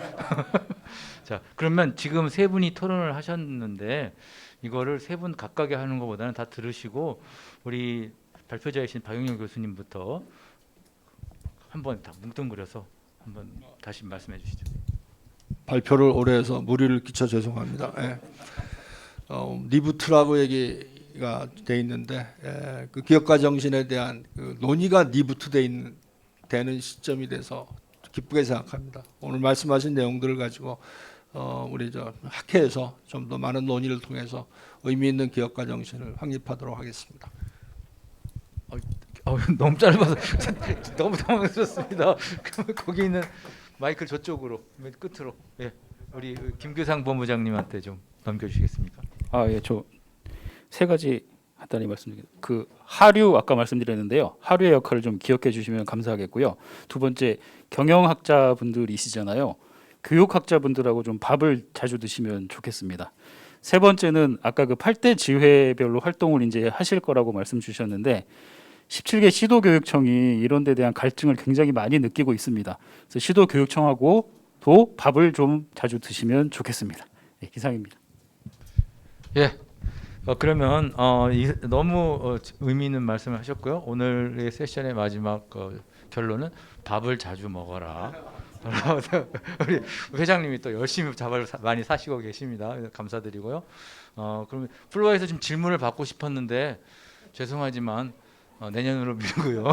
자, 그러면 지금 세 분이 토론을 하셨는데 이거를 세 분 각각에 하는 것보다는 다 들으시고 우리 발표자이신 박영렬 교수님부터 한번 다 뭉뚱그려서 한번 다시 말씀해 주시죠. 발표를 오래 해서 무리를 끼쳐 죄송합니다. 리부트라고 얘기가 돼 있는데, 그 기업가 정신에 대한 그 논의가 리부트 되는 시점이 돼서 기쁘게 생각합니다. 오늘 말씀하신 내용들을 가지고 우리 학회에서 좀 더 많은 논의를 통해서 의미 있는 기업가 정신을 확립하도록 하겠습니다. 너무 짧아서 너무 당황스럽습니다. 거기 있는 마이크를 저쪽으로 맨 끝으로, 예, 우리 김규상 본부장님한테 좀 넘겨주시겠습니까? 예, 저 세 가지 간단히 말씀드리겠습니다. 그 하류 아까 말씀드렸는데요. 하류의 역할을 좀 기억해 주시면 감사하겠고요. 두 번째, 경영학자분들이시잖아요. 교육학자분들하고 좀 밥을 자주 드시면 좋겠습니다. 세 번째는 아까 그 8대 지회별로 활동을 이제 하실 거라고 말씀 주셨는데 17개 시도교육청이 이런 데 대한 갈증을 굉장히 많이 느끼고 있습니다. 그래서 시도교육청하고도 밥을 좀 자주 드시면 좋겠습니다. 네, 기상입니다. 예. 그러면 너무 의미 있는 말씀을 하셨고요. 오늘의 세션의 마지막 결론은 밥을 자주 먹어라. 우리 회장님이 또 열심히 밥을 많이 사시고 계십니다. 감사드리고요. 그러면 플로어에서 지금 질문을 받고 싶었는데 죄송하지만 내년으로 미루고요.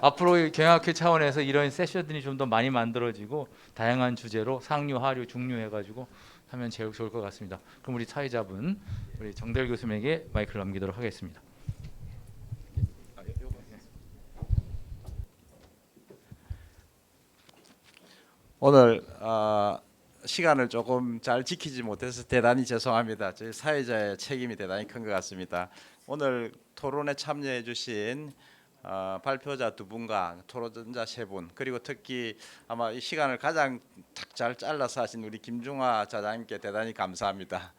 앞으로 경영학회 차원에서 이런 세션들이 좀 더 많이 만들어지고 다양한 주제로 상류, 하류, 중류 해가지고 하면 제일 좋을 것 같습니다. 그럼 우리 사회자분, 우리 정대열 교수님에게 마이크를 넘기도록 하겠습니다. 오늘 시간을 조금 잘 지키지 못해서 대단히 죄송합니다. 저희 사회자의 책임이 대단히 큰 것 같습니다. 오늘 토론에 참여해 주신 발표자 두 분과 토론자 세 분, 그리고 특히 아마 이 시간을 가장 잘 잘라서 하신 우리 김중화 자장님께 대단히 감사합니다.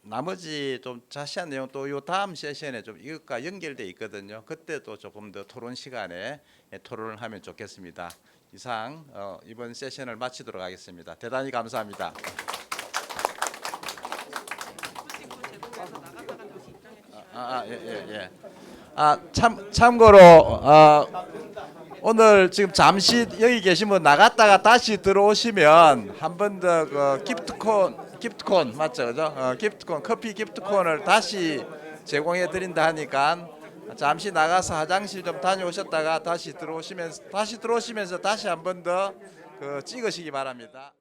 나머지 좀 자세한 내용 또 요 다음 세션에 좀 이것과 연결돼 있거든요. 그때도 조금 더 토론 시간에 토론을 하면 좋겠습니다. 이상 이번 세션을 마치도록 하겠습니다. 대단히 감사합니다. 예. 참고로 오늘 지금 잠시 여기 계시면 나갔다가 다시 들어오시면 한 번 더 그 기프트콘 맞죠, 그죠? 기프트콘, 커피 기프트콘을 다시 제공해 드린다 하니까 잠시 나가서 화장실 좀 다녀오셨다가 다시 들어오시면서 다시 한 번 더 찍으시기 바랍니다.